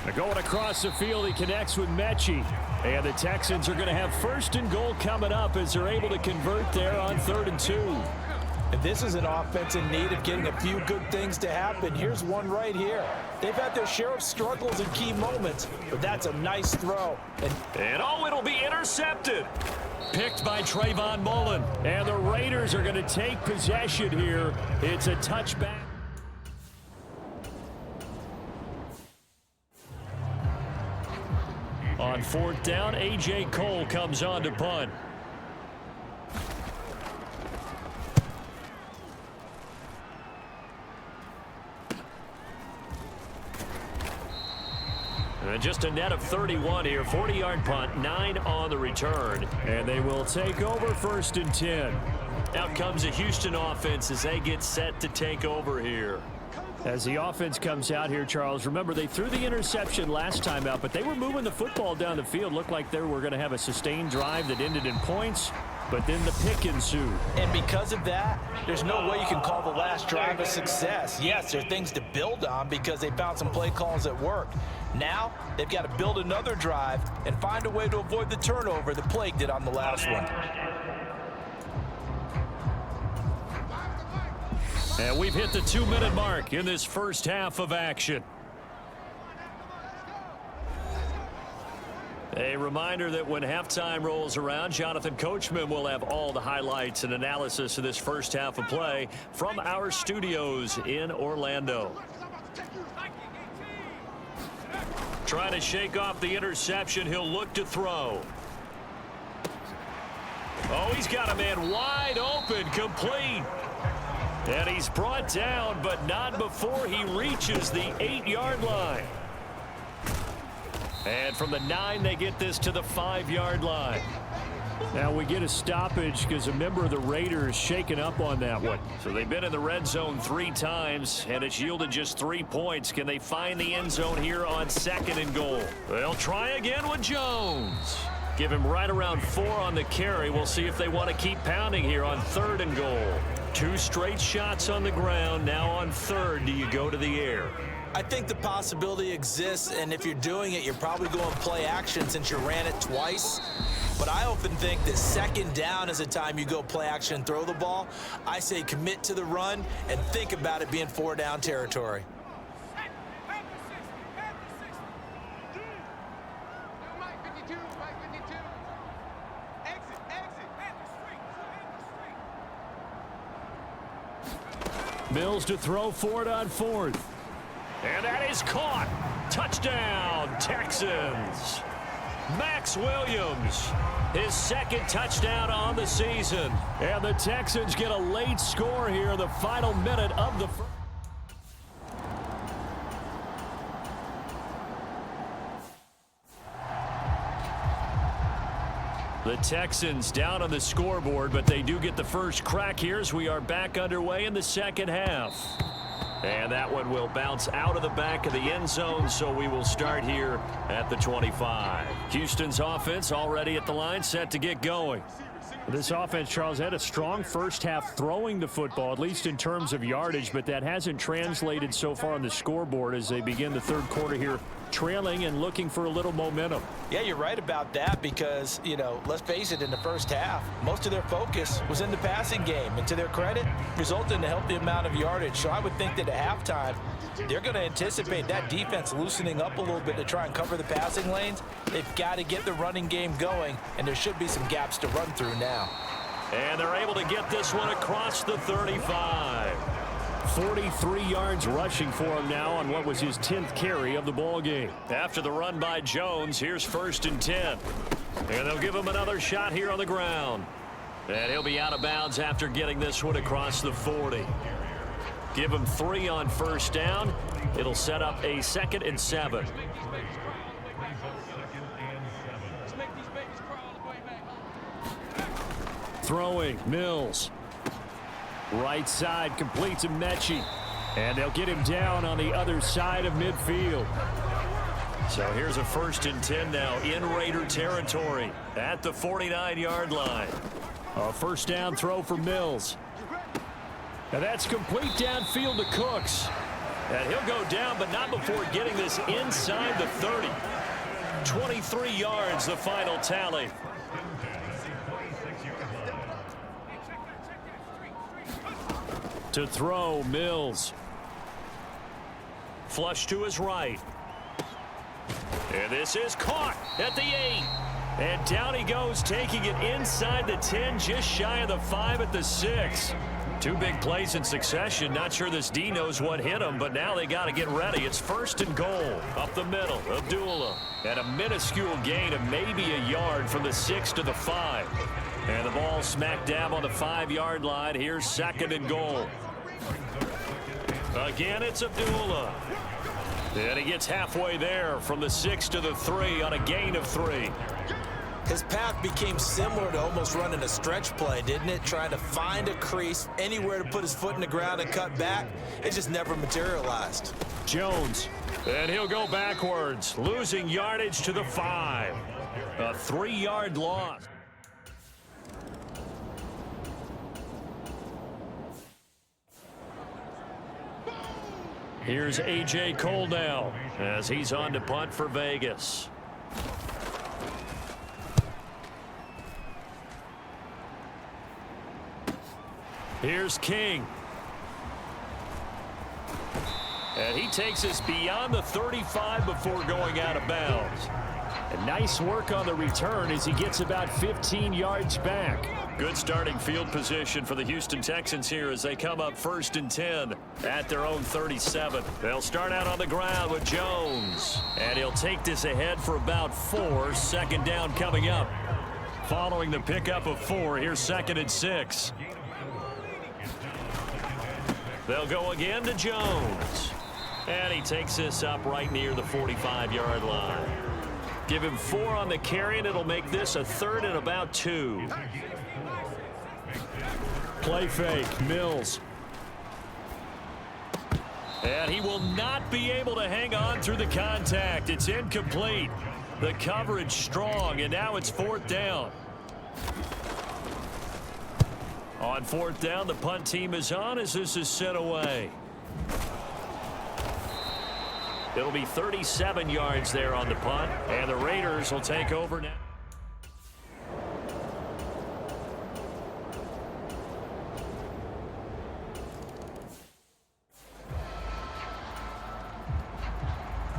They're going across the field. He connects with Mechie. And the Texans are going to have 1st and goal coming up as they're able to convert there on 3rd and 2. And this is an offense in need of getting a few good things to happen. Here's one right here. They've had their share of struggles in key moments, but that's a nice throw. And oh, it'll be intercepted. Picked by Trayvon Mullen. And the Raiders are going to take possession here. It's a touchback. On 4th down, A.J. Cole comes on to punt. And just a net of 31 here. 40-yard punt, 9 on the return. And they will take over 1st and 10. Out comes the Houston offense as they get set to take over here. As the offense comes out here, Charles, remember they threw the interception last time out, but they were moving the football down the field. Looked like they were going to have a sustained drive that ended in points, but then the pick ensued. And because of that, there's no way you can call the last drive a success. Yes, there are things to build on because they found some play calls that worked. Now, they've got to build another drive and find a way to avoid the turnover that plagued it on the last one. And we've hit the 2-minute mark in this first half of action. A reminder that when halftime rolls around, Jonathan Coachman will have all the highlights and analysis of this first half of play from our studios in Orlando. Trying to shake off the interception. He'll look to throw. Oh, he's got a man wide open, complete. And he's brought down, but not before he reaches the 8-yard line. And from the 9, they get this to the 5-yard line. Now we get a stoppage because a member of the Raiders shaken up on that one. So they've been in the red zone 3 times, and it's yielded just 3 points. Can they find the end zone here on 2nd and goal? They'll try again with Jones. Give him right around 4 on the carry. We'll see if they want to keep pounding here on 3rd and goal. 2 straight shots on the ground. Now on 3rd, do you go to the air? I think the possibility exists, and if you're doing it, you're probably going play action since you ran it twice. But I often think that 2nd down is the time you go play action and throw the ball. I say commit to the run and think about it being 4-down territory. Mills to throw for it on 4th. And that is caught. Touchdown, Texans. Max Williams, his 2nd touchdown on the season. And the Texans get a late score here in the final minute of the first. The Texans down on the scoreboard, but they do get the first crack here as we are back underway in the second half. And that one will bounce out of the back of the end zone, so we will start here at the 25. Houston's offense already at the line, set to get going. This offense, Charles, had a strong first half throwing the football, at least in terms of yardage, but that hasn't translated so far on the scoreboard as they begin the 3rd quarter here, trailing and looking for a little momentum. Yeah, you're right about that because, you know, let's face it, in the first half, most of their focus was in the passing game. And to their credit, resulted in a healthy amount of yardage. So I would think that at halftime, they're going to anticipate that defense loosening up a little bit to try and cover the passing lanes. They've got to get the running game going, and there should be some gaps to run through now. And they're able to get this one across the 35. 43 yards rushing for him now on what was his 10th carry of the ball game. After the run by Jones, here's 1st and 10. And they'll give him another shot here on the ground. And he'll be out of bounds after getting this one across the 40. Give him 3 on 1st down. It'll set up a 2nd and 7. Throwing, Mills. Right side, completes to Mechie. And they'll get him down on the other side of midfield. So here's a 1st and 10 now in Raider territory at the 49-yard line. A 1st down throw for Mills. And that's complete downfield to Cooks. And he'll go down, but not before getting this inside the 30. 23 yards, the final tally. To throw, Mills. Flush to his right. And this is caught at the 8. And down he goes, taking it inside the 10, just shy of the 5 at the 6. 2 big plays in succession. Not sure this D knows what hit him, but now they got to get ready. It's 1st and goal. Up the middle, Abdullah. And a minuscule gain of maybe a yard from the 6 to the 5. And the ball smack dab on the 5-yard line. Here's 2nd and goal. Again, it's Abdullah. And he gets halfway there from the 6 to the 3 on a gain of 3. His path became similar to almost running a stretch play, didn't it? Trying to find a crease, anywhere to put his foot in the ground and cut back. It just never materialized. Jones, and he'll go backwards, losing yardage to the 5. A 3-yard loss. Here's A.J. Cole now as he's on to punt for Vegas. Here's King. And he takes us beyond the 35 before going out of bounds. And nice work on the return as he gets about 15 yards back. Good starting field position for the Houston Texans here as they come up 1st and 10 at their own 37. They'll start out on the ground with Jones. And he'll take this ahead for about 4. 2nd down coming up. Following the pickup of 4, here's 2nd and 6. They'll go again to Jones. And he takes this up right near the 45-yard line. Give him 4 on the carry, and it'll make this a 3rd and about 2. Play fake, Mills. And he will not be able to hang on through the contact. It's incomplete. The coverage strong, and now it's 4th down. On 4th down, the punt team is on as this is sent away. It'll be 37 yards there on the punt, and the Raiders will take over now.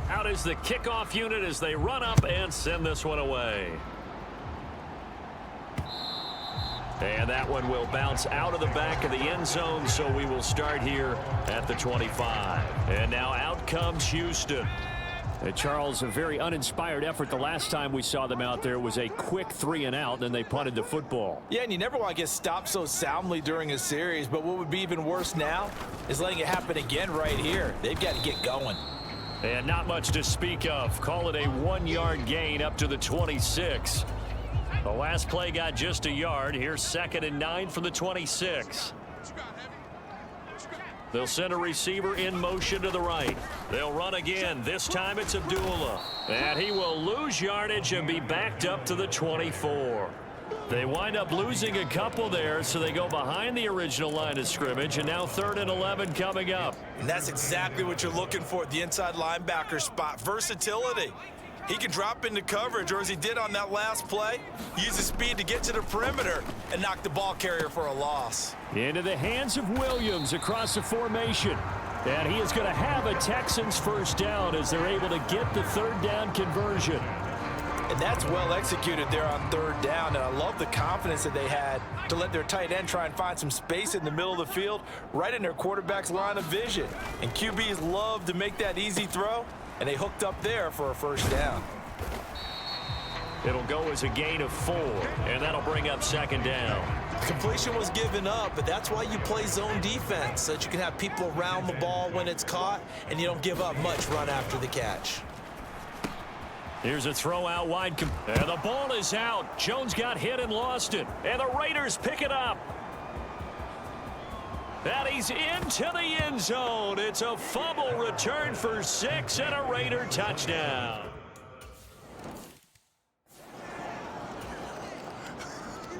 Out is the kickoff unit as they run up and send this one away. And that one will bounce out of the back of the end zone, so we will start here at the 25. And now out comes Houston. And Charles, a very uninspired effort the last time we saw them out there. It was a quick 3 and out, and then they punted the football. Yeah, and you never want to get stopped so soundly during a series, but what would be even worse now is letting it happen again right here. They've got to get going. And not much to speak of. Call it a 1-yard gain up to the 26. The last play got just a yard. Here's 2nd and 9 from the 26. They'll send a receiver in motion to the right. They'll run again. This time it's Abdullah. And he will lose yardage and be backed up to the 24. They wind up losing a couple there, so they go behind the original line of scrimmage, and now 3rd and 11 coming up. And that's exactly what you're looking for at the inside linebacker spot. Versatility. He can drop into coverage, or as he did on that last play, use his speed to get to the perimeter and knock the ball carrier for a loss. Into the hands of Williams across the formation. And he is going to have a Texans 1st down as they're able to get the 3rd down conversion. And that's well executed there on 3rd down. And I love the confidence that they had to let their tight end try and find some space in the middle of the field, right in their quarterback's line of vision. And QBs love to make that easy throw. And they hooked up there for a 1st down. It'll go as a gain of 4, and that'll bring up 2nd down. Completion was given up, but that's why you play zone defense, so that you can have people around the ball when it's caught, and you don't give up much run after the catch. Here's a throw out wide, and the ball is out. Jones got hit and lost it, and the Raiders pick it up. And he's into the end zone. It's a fumble return for 6 and a Raider touchdown.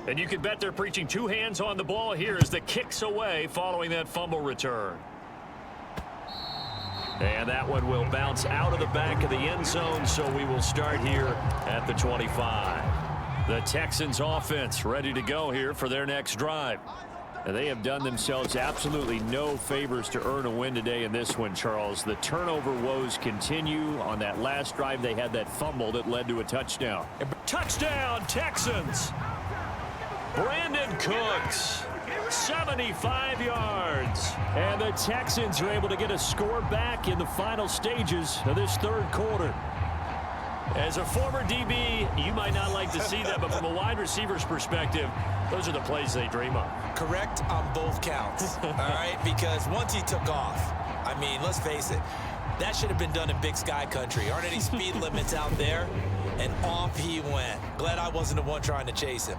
And you can bet they're preaching 2 hands on the ball here as the kick's away following that fumble return. And that one will bounce out of the back of the end zone, so we will start here at the 25. The Texans offense ready to go here for their next drive. And they have done themselves absolutely no favors to earn a win today in this one, Charles. The turnover woes continue. On that last drive, they had that fumble that led to a touchdown. Touchdown, Texans! Brandin Cooks, 75 yards. And the Texans are able to get a score back in the final stages of this third quarter. As a former DB, you might not like to see that, but from a wide receiver's perspective, those are the plays they dream of. Correct on both counts, all right? Because once he took off, I mean, let's face it, that should have been done in Big Sky country. Aren't any speed limits out there? And off he went. Glad I wasn't the one trying to chase him.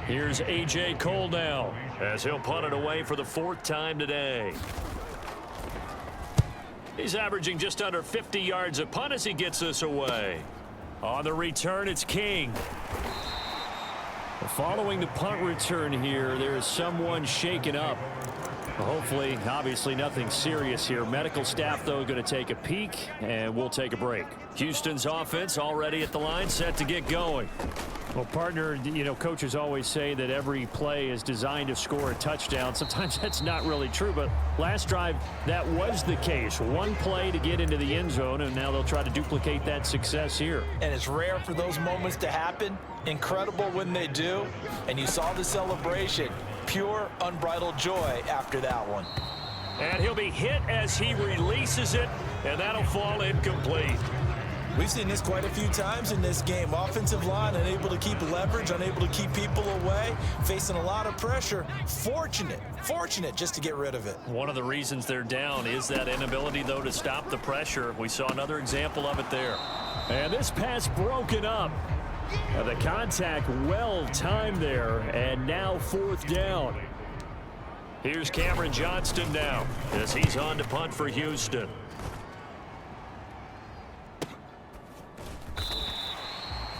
Here's A.J. Cole now as he'll punt it away for the 4th time today. He's averaging just under 50 yards a punt as he gets this away. On the return, it's King. Following the punt return here, there is someone shaken up. Hopefully, obviously nothing serious here. Medical staff, though, going to take a peek, and we'll take a break. Houston's offense already at the line, set to get going. Well, partner, you know, coaches always say that every play is designed to score a touchdown. Sometimes that's not really true, but last drive, that was the case. One play to get into the end zone, and now they'll try to duplicate that success here. And it's rare for those moments to happen. Incredible when they do. And you saw the celebration. Pure, unbridled joy after that one. And he'll be hit as he releases it, and that'll fall incomplete. We've seen this quite a few times in this game. Offensive line unable to keep leverage, unable to keep people away, facing a lot of pressure. Fortunate just to get rid of it. One of the reasons they're down is that inability, though, to stop the pressure. We saw another example of it there. And this pass broken up. The contact well timed there, and now 4th down. Here's Cameron Johnston now as he's on to punt for Houston.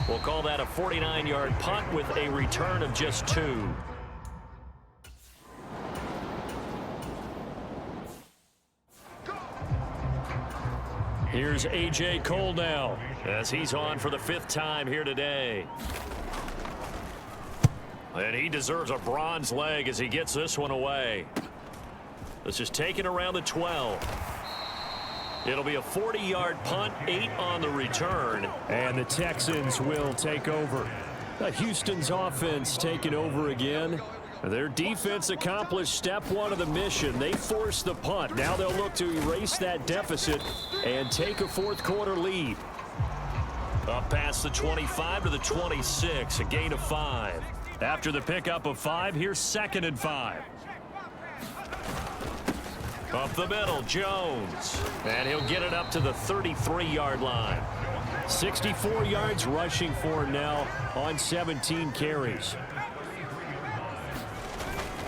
We'll call that a 49-yard punt with a return of just 2. Here's A.J. Cole now as he's on for the 5th time here today. And he deserves a bronze leg as he gets this one away. This is taken around the 12. It'll be a 40-yard punt, 8 on the return. And the Texans will take over. Houston's offense taking over again. Their defense accomplished step 1 of the mission. They forced the punt. Now they'll look to erase that deficit and take a 4th quarter lead. Up past the 25 to the 26, a gain of 5. After the pickup of 5, here's 2nd and 5. Up the middle, Jones. And he'll get it up to the 33-yard line. 64 yards rushing for him now on 17 carries.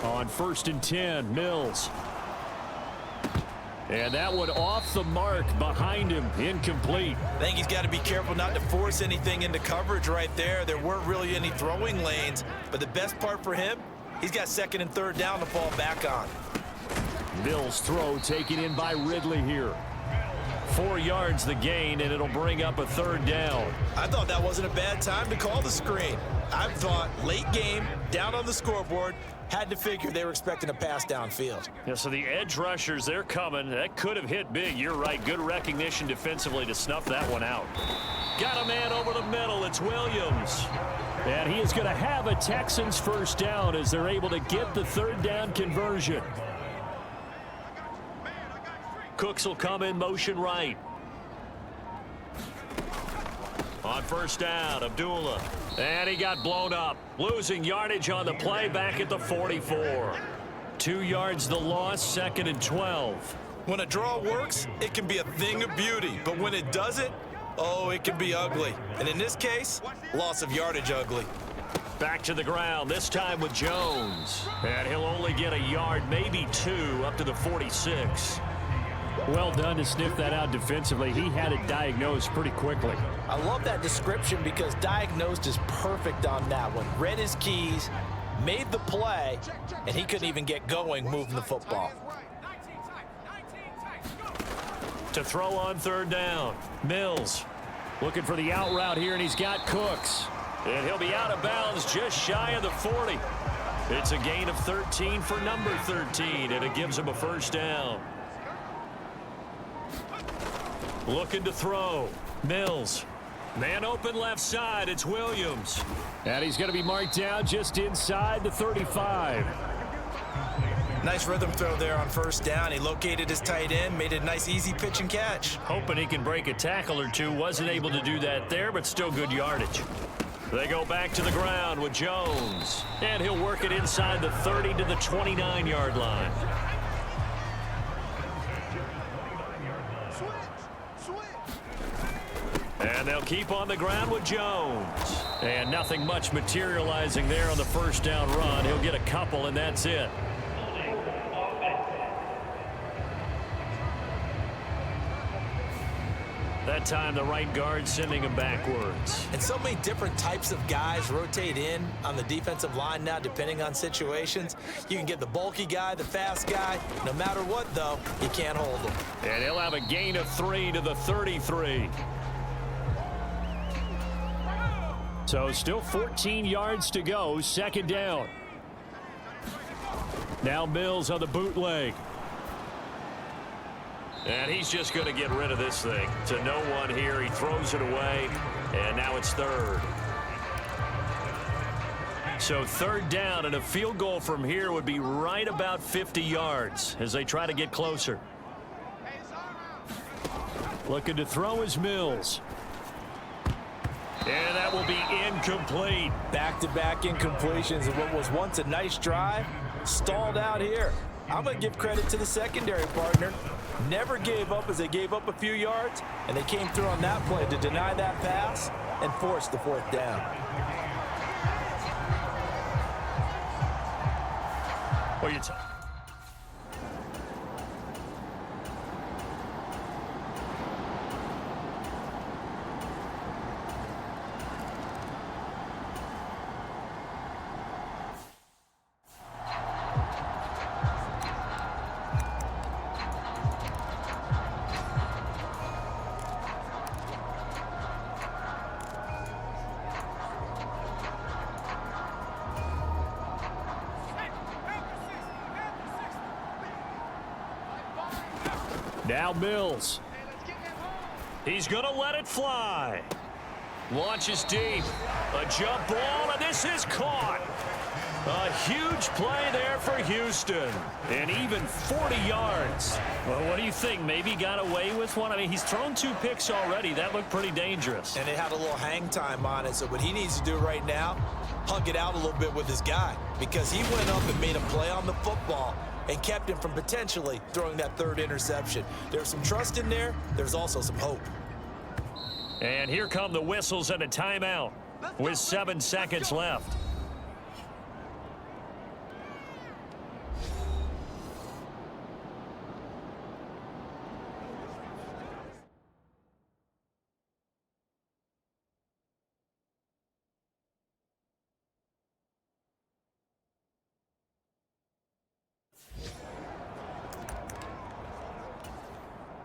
On 1st and 10, Mills. And that one off the mark behind him, incomplete. I think he's got to be careful not to force anything into coverage right there. There weren't really any throwing lanes, but the best part for him, he's got 2nd and 3rd down to fall back on. Mills' throw taken in by Ridley here. 4 yards the gain, and it'll bring up a 3rd down. I thought that wasn't a bad time to call the screen. I thought late game, down on the scoreboard, had to figure they were expecting a pass downfield. Yeah, so the edge rushers, they're coming. That could have hit big. You're right. Good recognition defensively to snuff that one out. Got a man over the middle. It's Williams. And he is going to have a Texans 1st down as they're able to get the 3rd down conversion. Cooks will come in motion right. On 1st down, Abdullah. And he got blown up. Losing yardage on the play back at the 44. 2 yards the loss, 2nd and 12. When a draw works, it can be a thing of beauty. But when it doesn't, oh, it can be ugly. And in this case, loss of yardage ugly. Back to the ground, this time with Jones. And he'll only get a yard, maybe 2, up to the 46. Well done to sniff that out defensively. He had it diagnosed pretty quickly. I love that description because diagnosed is perfect on that one. Read his keys, made the play, and he couldn't even get going moving the football. To throw on 3rd down, Mills looking for the out route here, and he's got Cooks. And he'll be out of bounds just shy of the 40. It's a gain of 13 for number 13, and it gives him a 1st down. Looking to throw. Mills. Man open left side. It's Williams. And he's going to be marked down just inside the 35. Nice rhythm throw there on 1st down. He located his tight end, made a nice easy pitch and catch. Hoping he can break a tackle or two. Wasn't able to do that there, but still good yardage. They go back to the ground with Jones. And he'll work it inside the 30 to the 29-yard line. And they'll keep on the ground with Jones. And nothing much materializing there on the 1st down run. He'll get a couple, and that's it. That time the right guard sending him backwards. And so many different types of guys rotate in on the defensive line now depending on situations. You can get the bulky guy, the fast guy. No matter what, though, you can't hold him. And he'll have a gain of 3 to the 33. So still 14 yards to go, 2nd down. Now Mills on the bootleg. And he's just going to get rid of this thing. To no one here. He throws it away. And now it's 3rd. So 3rd down, and a field goal from here would be right about 50 yards as they try to get closer. Looking to throw is Mills. And that will be incomplete. Back-to-back incompletions of what was once a nice drive. Stalled out here. I'm going to give credit to the secondary partner. Never gave up as they gave up a few yards, and they came through on that play to deny that pass and force the 4th down. Well, you're talking. Now Mills. He's going to let it fly. Launches deep. A jump ball, and this is caught. A huge play there for Houston. And even 40 yards. Well, what do you think? Maybe got away with one? I mean, he's thrown 2 picks already. That looked pretty dangerous. And it had a little hang time on it. So what he needs to do right now, hug it out a little bit with his guy. Because he went up and made a play on the football and kept him from potentially throwing that 3rd interception. There's some trust in there. There's also some hope. And here come the whistles and a timeout with 7 seconds left.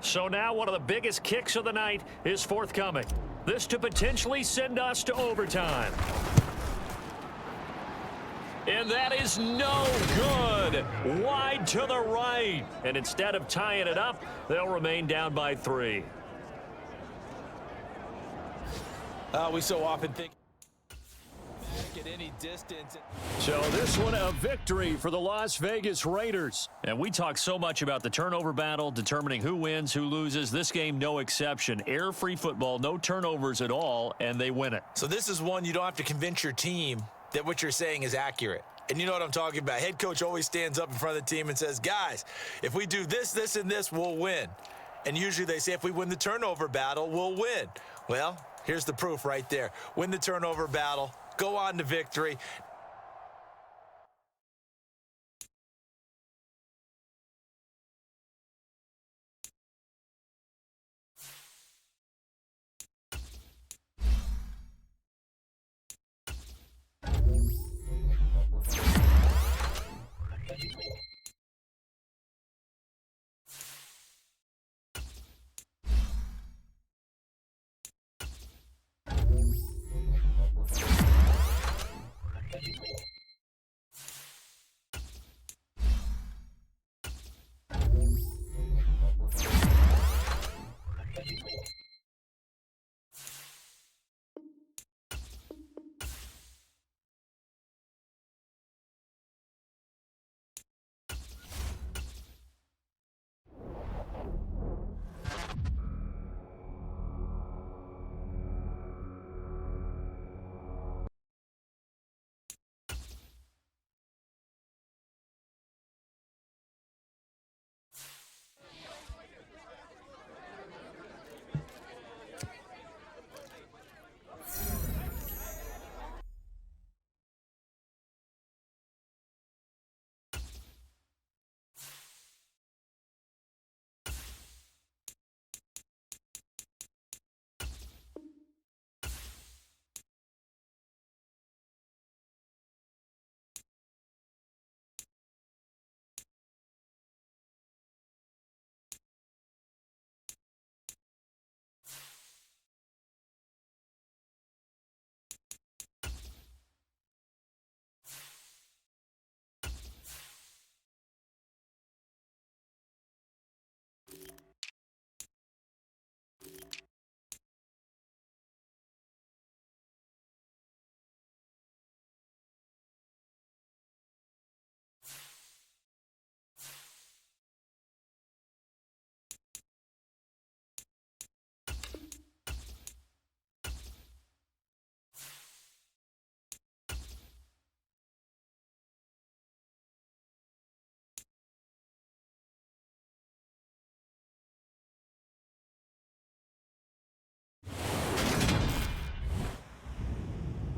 So now one of the biggest kicks of the night is forthcoming. This to potentially send us to overtime. And that is no good. Wide to the right. And instead of tying it up, they'll remain down by 3. We so often think at any distance. So this one a victory for the Las Vegas Raiders. And we talk so much about the turnover battle, determining who wins, who loses. This game, no exception. Air-free football, no turnovers at all, and they win it. So this is one you don't have to convince your team that what you're saying is accurate. And you know what I'm talking about. Head coach always stands up in front of the team and says, guys, if we do this, this, and this, we'll win. And usually they say if we win the turnover battle, we'll win. Well, here's the proof right there. Win the turnover battle, go on to victory.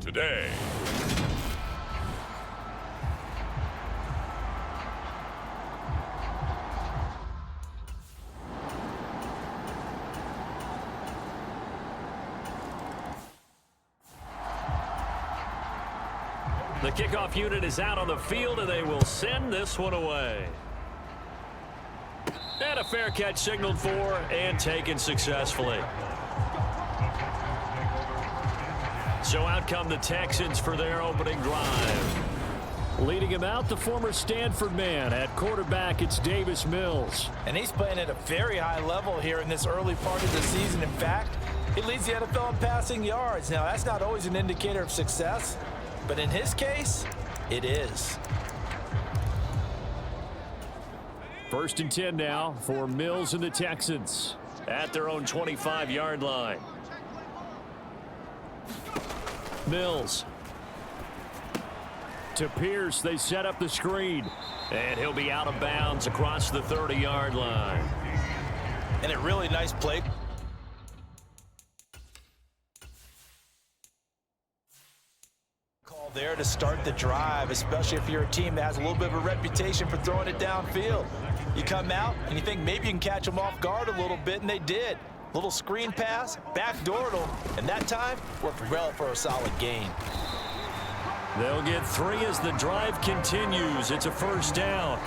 Today. The kickoff unit is out on the field, and they will send this one away. And a fair catch signaled for and taken successfully. So out come the Texans for their opening drive. Leading him out, the former Stanford man. At quarterback, it's Davis Mills. And he's playing at a very high level here in this early part of the season. In fact, he leads the NFL in passing yards. Now, that's not always an indicator of success, but in his case, it is. 1st and 10 now for Mills and the Texans at their own 25-yard line. Mills to Pierce. They set up the screen, and he'll be out of bounds across the 30-yard line. And a really nice play. Call there to start the drive, especially if you're a team that has a little bit of a reputation for throwing it downfield. You come out and you think maybe you can catch them off guard a little bit, and they did. Little screen pass, backdoored them, and that time worked well for a solid gain. They'll get 3 as the drive continues. It's a 1st down.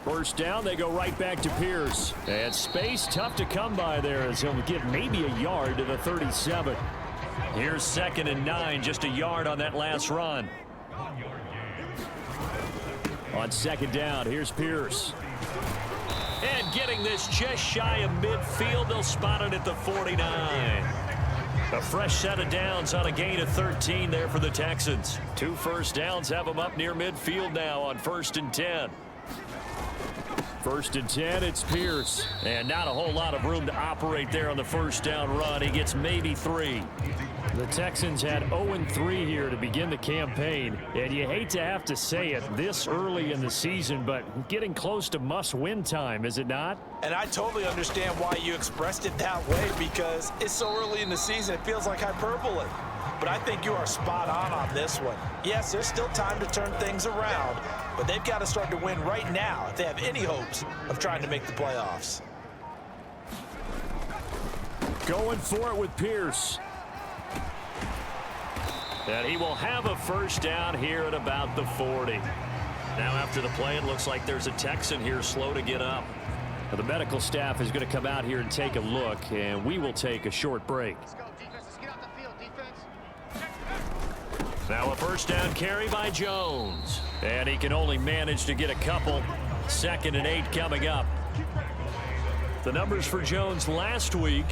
First down, they go right back to Pierce. And space tough to come by there as he'll get maybe a yard to the 37. Here's 2nd and 9, just a yard on that last run. On 2nd down, here's Pierce. And getting this just shy of midfield, they'll spot it at the 49. A fresh set of downs on a gain of 13 there for the Texans. 2 first downs have them up near midfield now on 1st and 10. First and 10, it's Pierce. And not a whole lot of room to operate there on the first down run. He gets maybe 3. The Texans had 0-3 here to begin the campaign. And you hate to have to say it this early in the season, but getting close to must-win time, is it not? And I totally understand why you expressed it that way, because it's so early in the season, it feels like hyperbole. But I think you are spot on this one. Yes, there's still time to turn things around, but they've got to start to win right now if they have any hopes of trying to make the playoffs. Going for it with Pierce. And he will have a first down here at about the 40. Now after the play, it looks like there's a Texan here slow to get up. Now, the medical staff is going to come out here and take a look, and we will take a short break. Let's go, defense. Let's get out the field, defense. Now a first down carry by Jones. And he can only manage to get a couple. 2nd and 8 coming up. The numbers for Jones last week,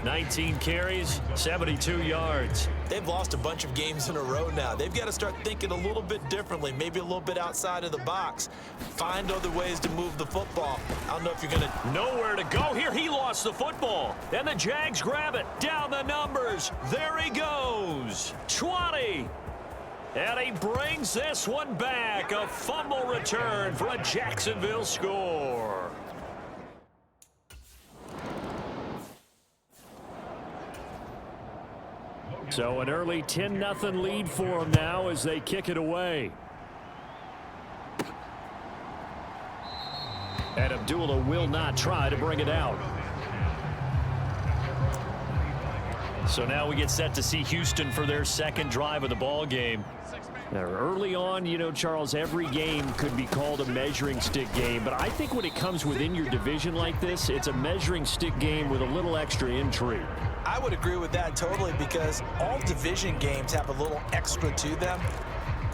19 carries, 72 yards. They've lost a bunch of games in a row now. They've got to start thinking a little bit differently, maybe a little bit outside of the box. Find other ways to move the football. I don't know if you're going to... Nowhere to go here. He lost the football. And the Jags grab it. Down the numbers. There he goes. 20. And he brings this one back. A fumble return for a Jacksonville score. So an early 10-0 lead for them now as they kick it away. And Abdullah will not try to bring it out. So now we get set to see Houston for their second drive of the ball game. Now, early on, you know, Charles, every game could be called a measuring stick game, but I think when it comes within your division like this, it's a measuring stick game with a little extra intrigue. I would agree with that totally, because all division games have a little extra to them.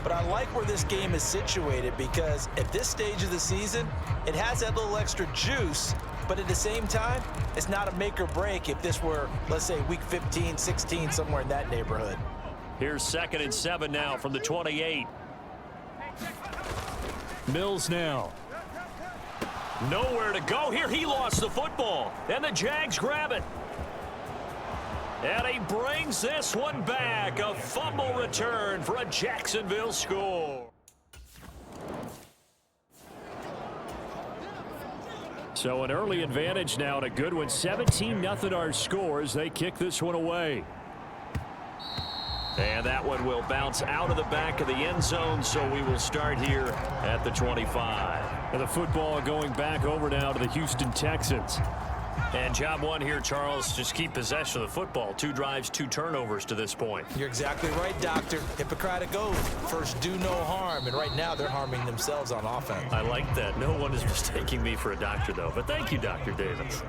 But I like where this game is situated, because at this stage of the season, it has that little extra juice, but at the same time, it's not a make or break if this were, let's say, week 15, 16, somewhere in that neighborhood. Here's 2nd and 7 now from the 28. Mills now. Nowhere to go here. He lost the football. And the Jags grab it. And he brings this one back. A fumble return for a Jacksonville score. So an early advantage now and a good one. 17-0 our score as they kick this one away. And that one will bounce out of the back of the end zone, so we will start here at the 25. And the football going back over now to the Houston Texans. And job one here, Charles, just keep possession of the football. 2 drives, 2 turnovers to this point. You're exactly right, Doctor. Hippocratic oath. First, do no harm. And right now, they're harming themselves on offense. I like that. No one is mistaking me for a doctor, though. But thank you, Dr. Davis.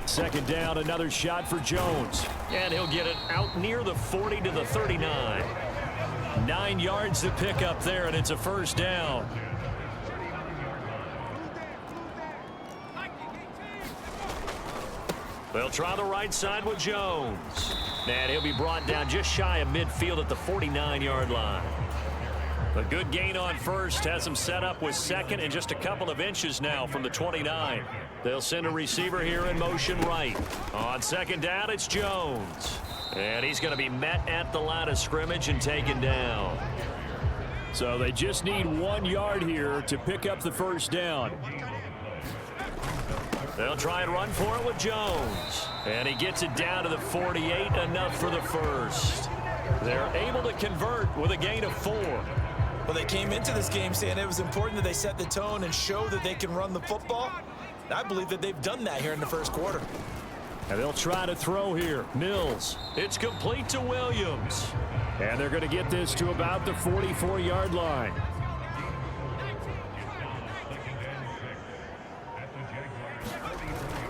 2nd down, another shot for Jones. And he'll get it out near the 40 to the 39. 9 yards to pick up there, and it's a first down. They'll try the right side with Jones. And he'll be brought down just shy of midfield at the 49-yard line. A good gain on first has him set up with 2nd and just a couple of inches now from the 29. They'll send a receiver here in motion right. On 2nd down, it's Jones. And he's going to be met at the line of scrimmage and taken down. So they just need 1 yard here to pick up the first down. They'll try and run for it with Jones. And he gets it down to the 48, enough for the first. They're able to convert with a gain of 4. Well, they came into this game saying it was important that they set the tone and show that they can run the football. And I believe that they've done that here in the first quarter. And they'll try to throw here. Mills. It's complete to Williams. And they're going to get this to about the 44-yard line.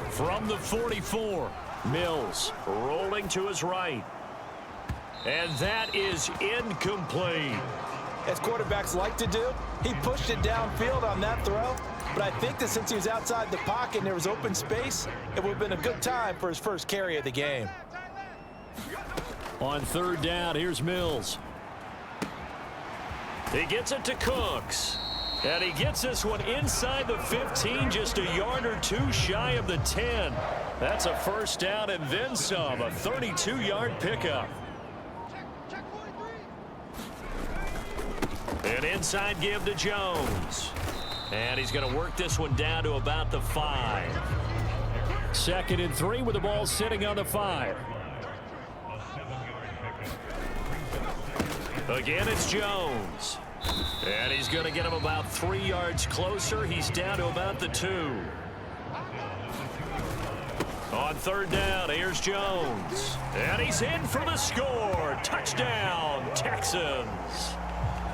From the 44, Mills rolling to his right. And that is incomplete. As quarterbacks like to do, he pushed it downfield on that throw. But I think that since he was outside the pocket and there was open space, it would have been a good time for his first carry of the game. On 3rd down, here's Mills. He gets it to Cooks. And he gets this one inside the 15, just a yard or two shy of the 10. That's a first down and then some, a 32-yard pickup. An inside give to Jones. And he's going to work this one down to about the 5. 2nd and 3 with the ball sitting on the 5. Again, it's Jones. And he's going to get him about 3 yards closer. He's down to about the 2. On 3rd down, here's Jones. And he's in for the score. Touchdown, Texans.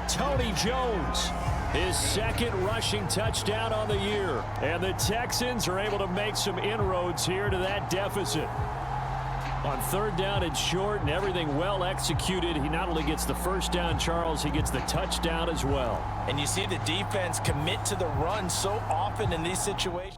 Tony Jones, his 2nd rushing touchdown on the year. And the Texans are able to make some inroads here to that deficit. On 3rd down and short and everything well executed, he not only gets the first down, Charles, he gets the touchdown as well. And you see the defense commit to the run so often in these situations.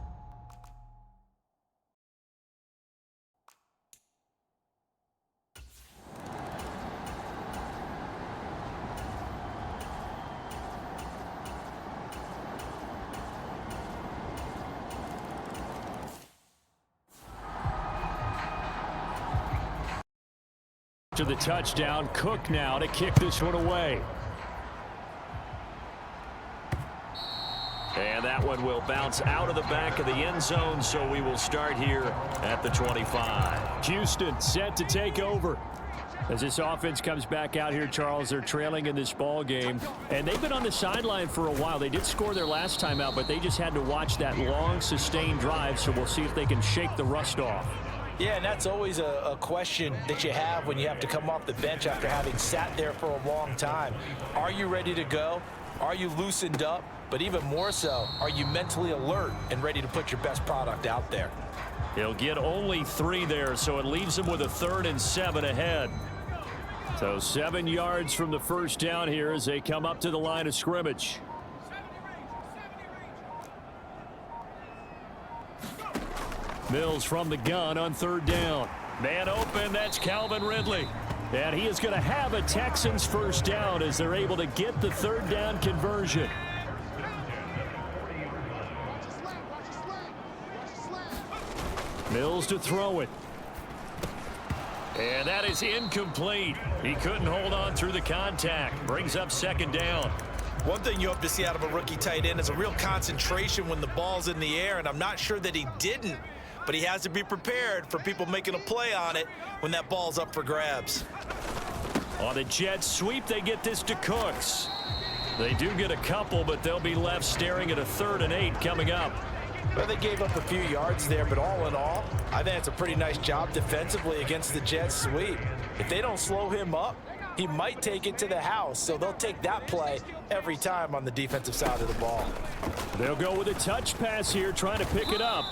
To the touchdown, Cook now to kick this one away. And that one will bounce out of the back of the end zone, so we will start here at the 25. Houston set to take over. As this offense comes back out here, Charles, they're trailing in this ball game. And they've been on the sideline for a while. They did score their last time out, but they just had to watch that long, sustained drive, so we'll see if they can shake the rust off. Yeah, and that's always a question that you have when you have to come off the bench after having sat there for a long time. Are you ready to go? Are you loosened up? But even more so, are you mentally alert and ready to put your best product out there? He'll get only 3 there, so it leaves him with a 3rd and 7 ahead. So 7 yards from the first down here as they come up to the line of scrimmage. Mills from the gun on 3rd down. Man open, that's Calvin Ridley. And he is going to have a Texans first down as they're able to get the 3rd down conversion. Mills to throw it. And that is incomplete. He couldn't hold on through the contact. Brings up 2nd down. One thing you hope to see out of a rookie tight end is a real concentration when the ball's in the air, and I'm not sure that he didn't. But he has to be prepared for people making a play on it when that ball's up for grabs. On the jet sweep, they get this to Cooks. They do get a couple, but they'll be left staring at a 3rd and 8 coming up. Well, they gave up a few yards there, but all in all, I think it's a pretty nice job defensively against the jet sweep. If they don't slow him up, he might take it to the house, so they'll take that play every time on the defensive side of the ball. They'll go with a touch pass here, trying to pick it up.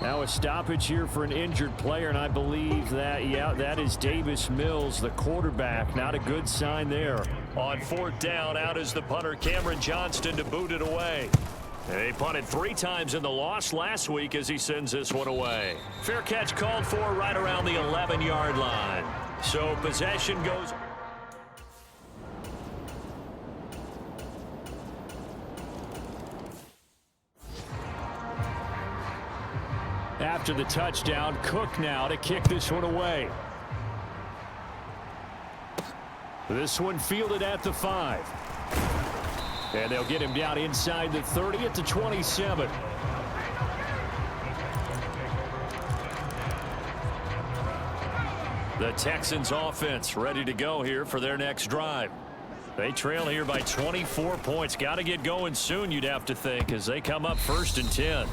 Now a stoppage here for an injured player, and I believe that, yeah, that is Davis Mills, the quarterback. Not a good sign there. On 4th down, out is the punter, Cameron Johnston, to boot it away. And he punted 3 times in the loss last week as he sends this one away. Fair catch called for right around the 11-yard line. So possession goes... After the touchdown, Cook now to kick this one away. This one fielded at the 5. And they'll get him down inside the 30 at the 27. The Texans offense ready to go here for their next drive. They trail here by 24 points. Got to get going soon, you'd have to think, as they come up 1st and 10.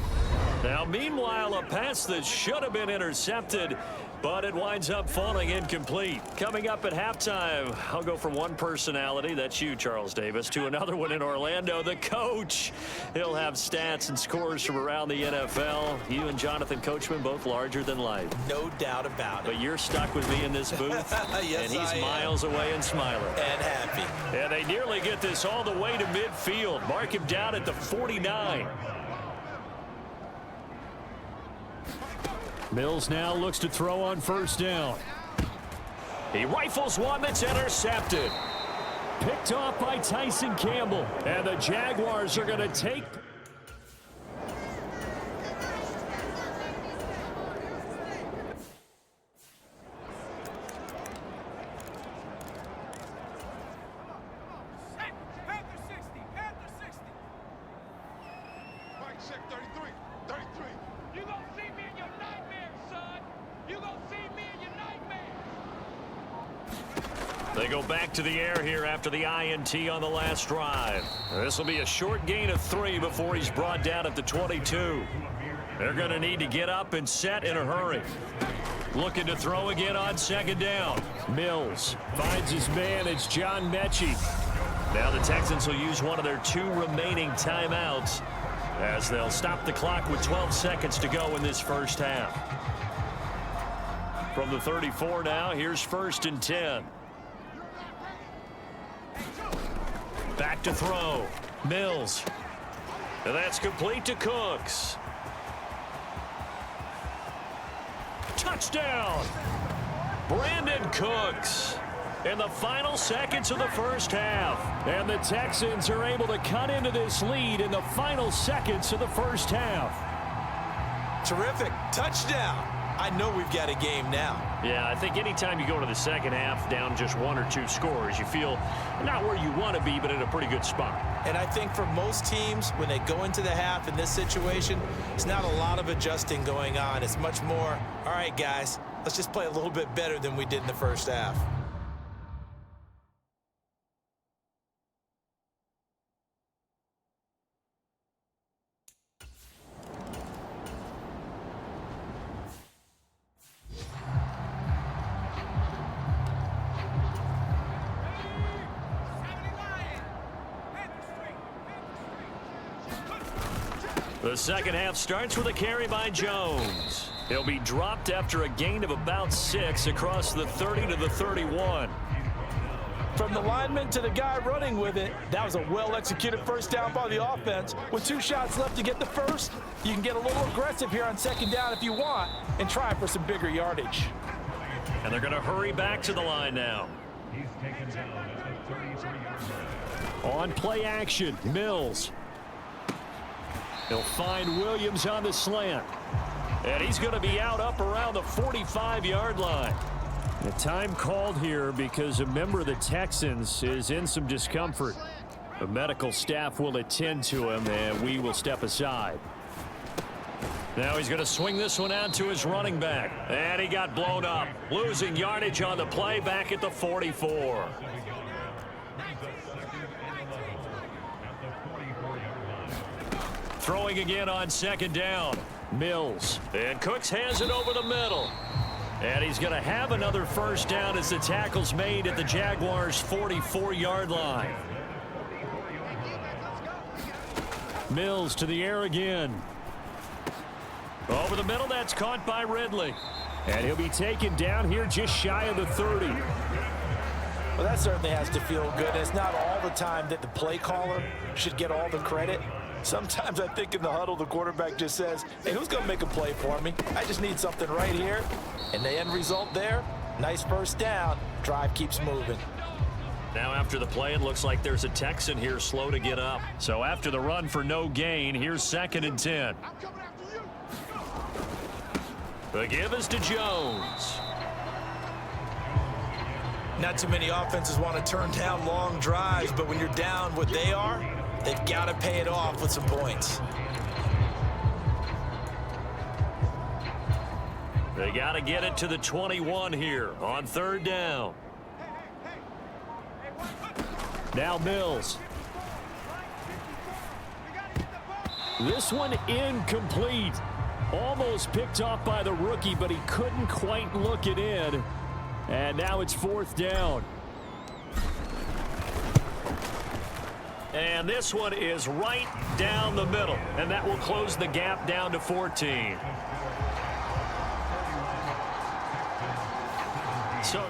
Now, meanwhile, a pass that should have been intercepted, but it winds up falling incomplete. Coming up at halftime, I'll go from one personality, that's you, Charles Davis, to another one in Orlando, the coach. He'll have stats and scores from around the NFL. You and Jonathan Coachman, both larger than life. No doubt about it. But you're stuck with me in this booth, yes, and he's miles away and smiling. And happy. And they nearly get this all the way to midfield. Mark him down at the 49. Mills now looks to throw on 1st down. He rifles one that's intercepted. Picked off by Tyson Campbell. And the Jaguars are going to take... They go back to the air here after the INT on the last drive. This will be a short gain of 3 before he's brought down at the 22. They're going to need to get up and set in a hurry. Looking to throw again on second down. Mills finds his man. It's John Mechie. Now the Texans will use one of their 2 remaining timeouts as they'll stop the clock with 12 seconds to go in this first half. From the 34 now, here's 1st and 10. Back to throw. Mills. And that's complete to Cooks. Touchdown! Brandin Cooks in the final seconds of the first half. And the Texans are able to cut into this lead in the final seconds of the first half. Terrific. Touchdown. I know we've got a game now. Yeah, I think anytime you go to the second half down just 1 or 2 scores, you feel not where you want to be, but in a pretty good spot. And I think for most teams, when they go into the half in this situation, it's not a lot of adjusting going on. It's much more, all right, guys, let's just play a little bit better than we did in the first half. The second half starts with a carry by Jones. He'll be dropped after a gain of about 6 across the 30 to the 31. From the lineman to the guy running with it, that was a well-executed first down by the offense. With 2 shots left to get the first, you can get a little aggressive here on second down if you want and try for some bigger yardage. And they're going to hurry back to the line now. He's taken down at the 33-yard line. On play action, Mills. He'll find Williams on the slant. And he's going to be out up around the 45-yard line. The time called here because a member of the Texans is in some discomfort. The medical staff will attend to him, and we will step aside. Now he's going to swing this one out to his running back. And he got blown up. Losing yardage on the play back at the 44. Throwing again on second down. Mills. And Cooks has it over the middle. And he's going to have another first down as the tackle's made at the Jaguars' 44-yard line. Mills to the air again. Over the middle, that's caught by Ridley. And he'll be taken down here just shy of the 30. Well, that certainly has to feel good. It's not all the time that the play caller should get all the credit. Sometimes I think in the huddle, the quarterback just says, hey, who's going to make a play for me? I just need something right here. And the end result there, nice first down. Drive keeps moving. Now after the play, it looks like there's a Texan here slow to get up. So after the run for no gain, here's 2nd and 10. The give is to Jones. Not too many offenses want to turn down long drives, but when you're down what they are, they've got to pay it off with some points. They got to get it to the 21 here on 3rd down. Now Mills. This one incomplete. Almost picked off by the rookie, but he couldn't quite look it in. And now it's 4th down. And this one is right down the middle. And that will close the gap down to 14. So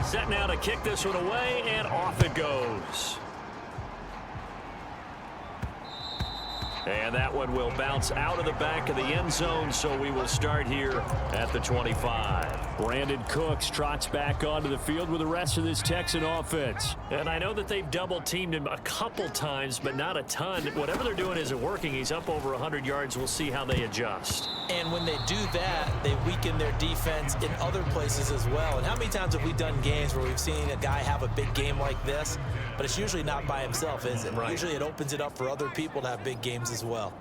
set now to kick this one away, and off it goes. And that one will bounce out of the back of the end zone, so we will start here at the 25. Brandin Cooks trots back onto the field with the rest of this Texan offense. And I know that they've double-teamed him a couple times, but not a ton. Whatever they're doing isn't working. He's up over 100 yards. We'll see how they adjust. And when they do that, they weaken their defense in other places as well. And how many times have we done games where we've seen a guy have a big game like this, but it's usually not by himself, is it? Right. Usually it opens it up for other people to have big games as well.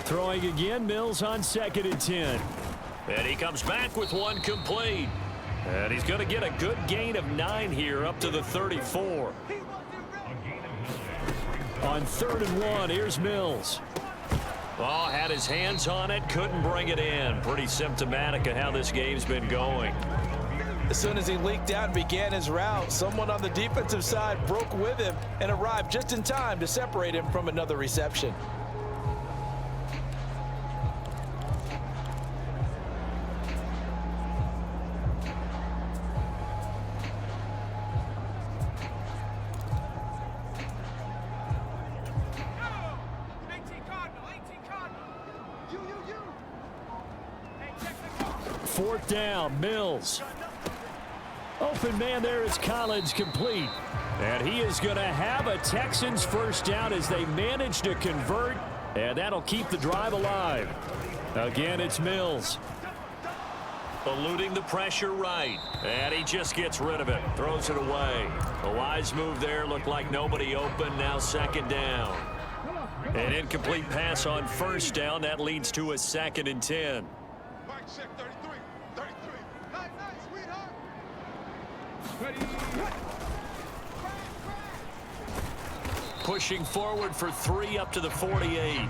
Throwing again, Mills on 2nd and 10. And he comes back with one complete. And he's going to get a good gain of 9 here up to the 34. On 3rd and 1, here's Mills. Oh, had his hands on it, couldn't bring it in. Pretty symptomatic of how this game's been going. As soon as he leaked out and began his route, someone on the defensive side broke with him and arrived just in time to separate him from another reception. Fourth down, Mills. Open man there is Collins, complete. And he is going to have a Texans first down as they manage to convert, and that'll keep the drive alive. Again, it's Mills. Eluding the pressure right, and he just gets rid of it, throws it away. A wise move there, looked like nobody open, now 2nd down. An incomplete pass on 1st down, that leads to a 2nd and 10. Pushing forward for 3 up to the 48.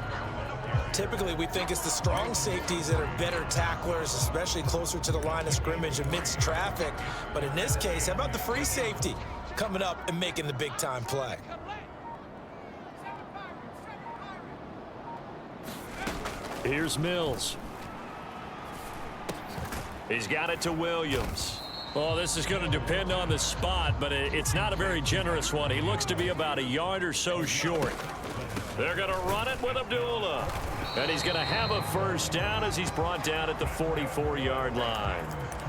Typically, we think it's the strong safeties that are better tacklers, especially closer to the line of scrimmage amidst traffic. But in this case, how about the free safety coming up and making the big-time play? Here's Mills. He's got it to Williams. Oh, this is going to depend on the spot, but it's not a very generous one. He looks to be about a yard or so short. They're going to run it with Abdullah. And he's going to have a first down as he's brought down at the 44-yard line.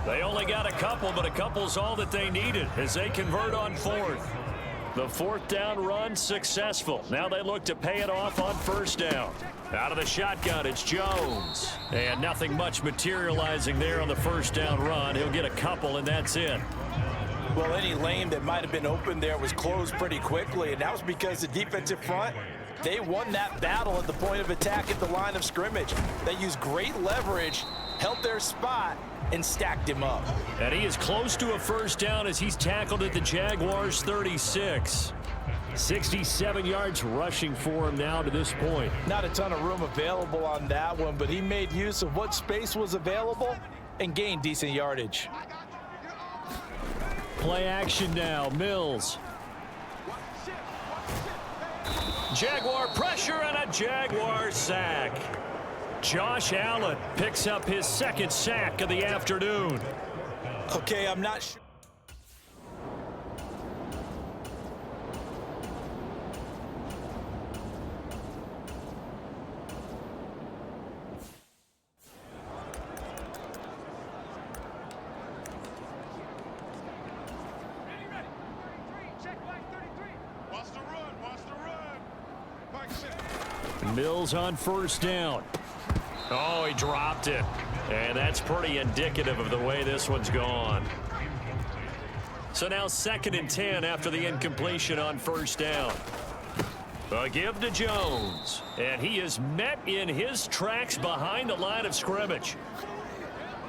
They only got a couple, but a couple's all that they needed as they convert on 4th. The 4th down run successful. Now they look to pay it off on 1st down. Out of the shotgun, it's Jones. And nothing much materializing there on the 1st down run. He'll get a couple, and that's it. Well, any lane that might have been open there was closed pretty quickly, and that was because the defensive front, they won that battle at the point of attack at the line of scrimmage. They used great leverage, held their spot, and stacked him up. And he is close to a first down as he's tackled at the Jaguars' 36. 67 yards rushing for him now to this point. Not a ton of room available on that one, but he made use of what space was available and gained decent yardage. Play action now, Mills. Jaguar pressure and a Jaguar sack. Josh Allen picks up his 2nd sack of the afternoon. Okay, I'm not sure. Mills on 1st down. Oh, he dropped it. And that's pretty indicative of the way this one's gone. So now 2nd and 10 after the incompletion on 1st down. A give to Jones. And he is met in his tracks behind the line of scrimmage.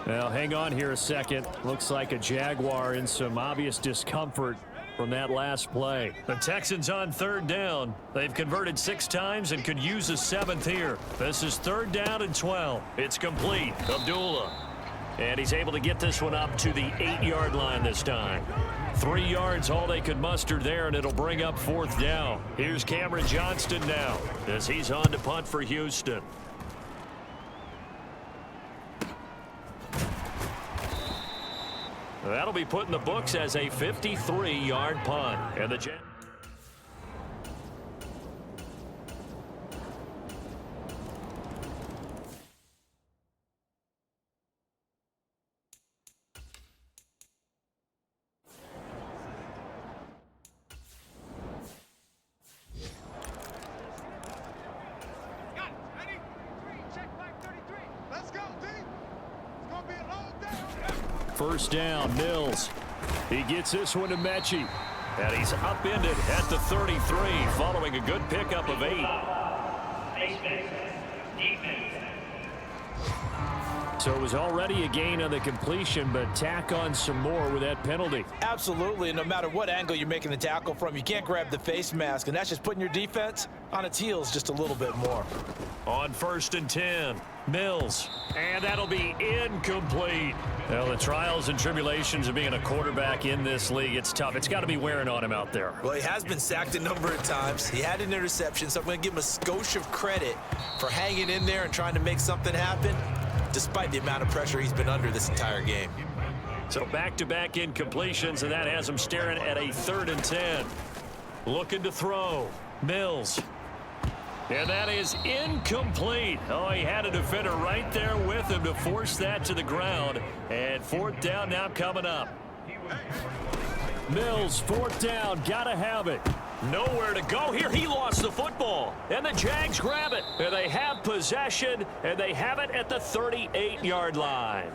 Well, hang on here a second. Looks like a Jaguar in some obvious discomfort from that last play. The Texans on 3rd down. They've converted 6 times and could use a 7th here. This is 3rd down and 12. It's complete. Abdullah. And he's able to get this one up to the 8-yard line this time. 3 yards all they could muster there, and it'll bring up 4th down. Here's Cameron Johnston now as he's on to punt for Houston. That'll be put in the books as a 53-yard punt. And the First down, Mills. He gets this one to Mechie. And he's upended at the 33 following a good pickup of 8. So it was already a gain on the completion, but tack on some more with that penalty. Absolutely, and no matter what angle you're making the tackle from, you can't grab the face mask, and that's just putting your defense on its heels just a little bit more. On 1st and 10, Mills, and that'll be incomplete. Well, the trials and tribulations of being a quarterback in this league, it's tough. It's got to be wearing on him out there. Well, he has been sacked a number of times. He had an interception, so I'm going to give him a skosh of credit for hanging in there and trying to make something happen, despite the amount of pressure he's been under this entire game. So back-to-back incompletions, and that has him staring at a 3rd and 10. Looking to throw. Mills. And that is incomplete. Oh, he had a defender right there with him to force that to the ground. And 4th down now coming up. Mills, 4th down, gotta have it. Nowhere to go here. He lost the football. And the Jags grab it. And they have possession, and they have it at the 38-yard line.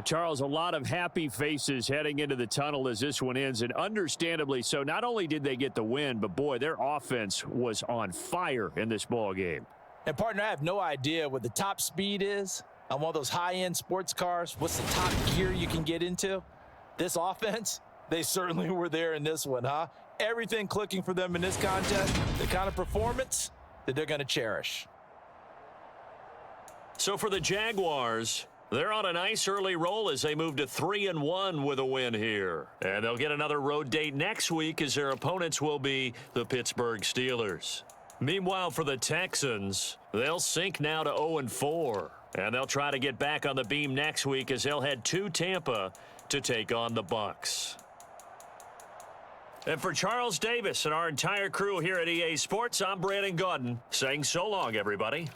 Charles, a lot of happy faces heading into the tunnel as this one ends, and understandably so. Not only did they get the win, but, boy, their offense was on fire in this ball game. And, partner, I have no idea what the top speed is on one of those high-end sports cars. What's the top gear you can get into? This offense, they certainly were there in this one, huh? Everything clicking for them in this contest, the kind of performance that they're going to cherish. So for the Jaguars, they're on a nice early roll as they move to 3-1 with a win here. And they'll get another road date next week as their opponents will be the Pittsburgh Steelers. Meanwhile, for the Texans, they'll sink now to 0-4. And they'll try to get back on the beam next week as they'll head to Tampa to take on the Bucs. And for Charles Davis and our entire crew here at EA Sports, I'm Brandin saying so long, everybody.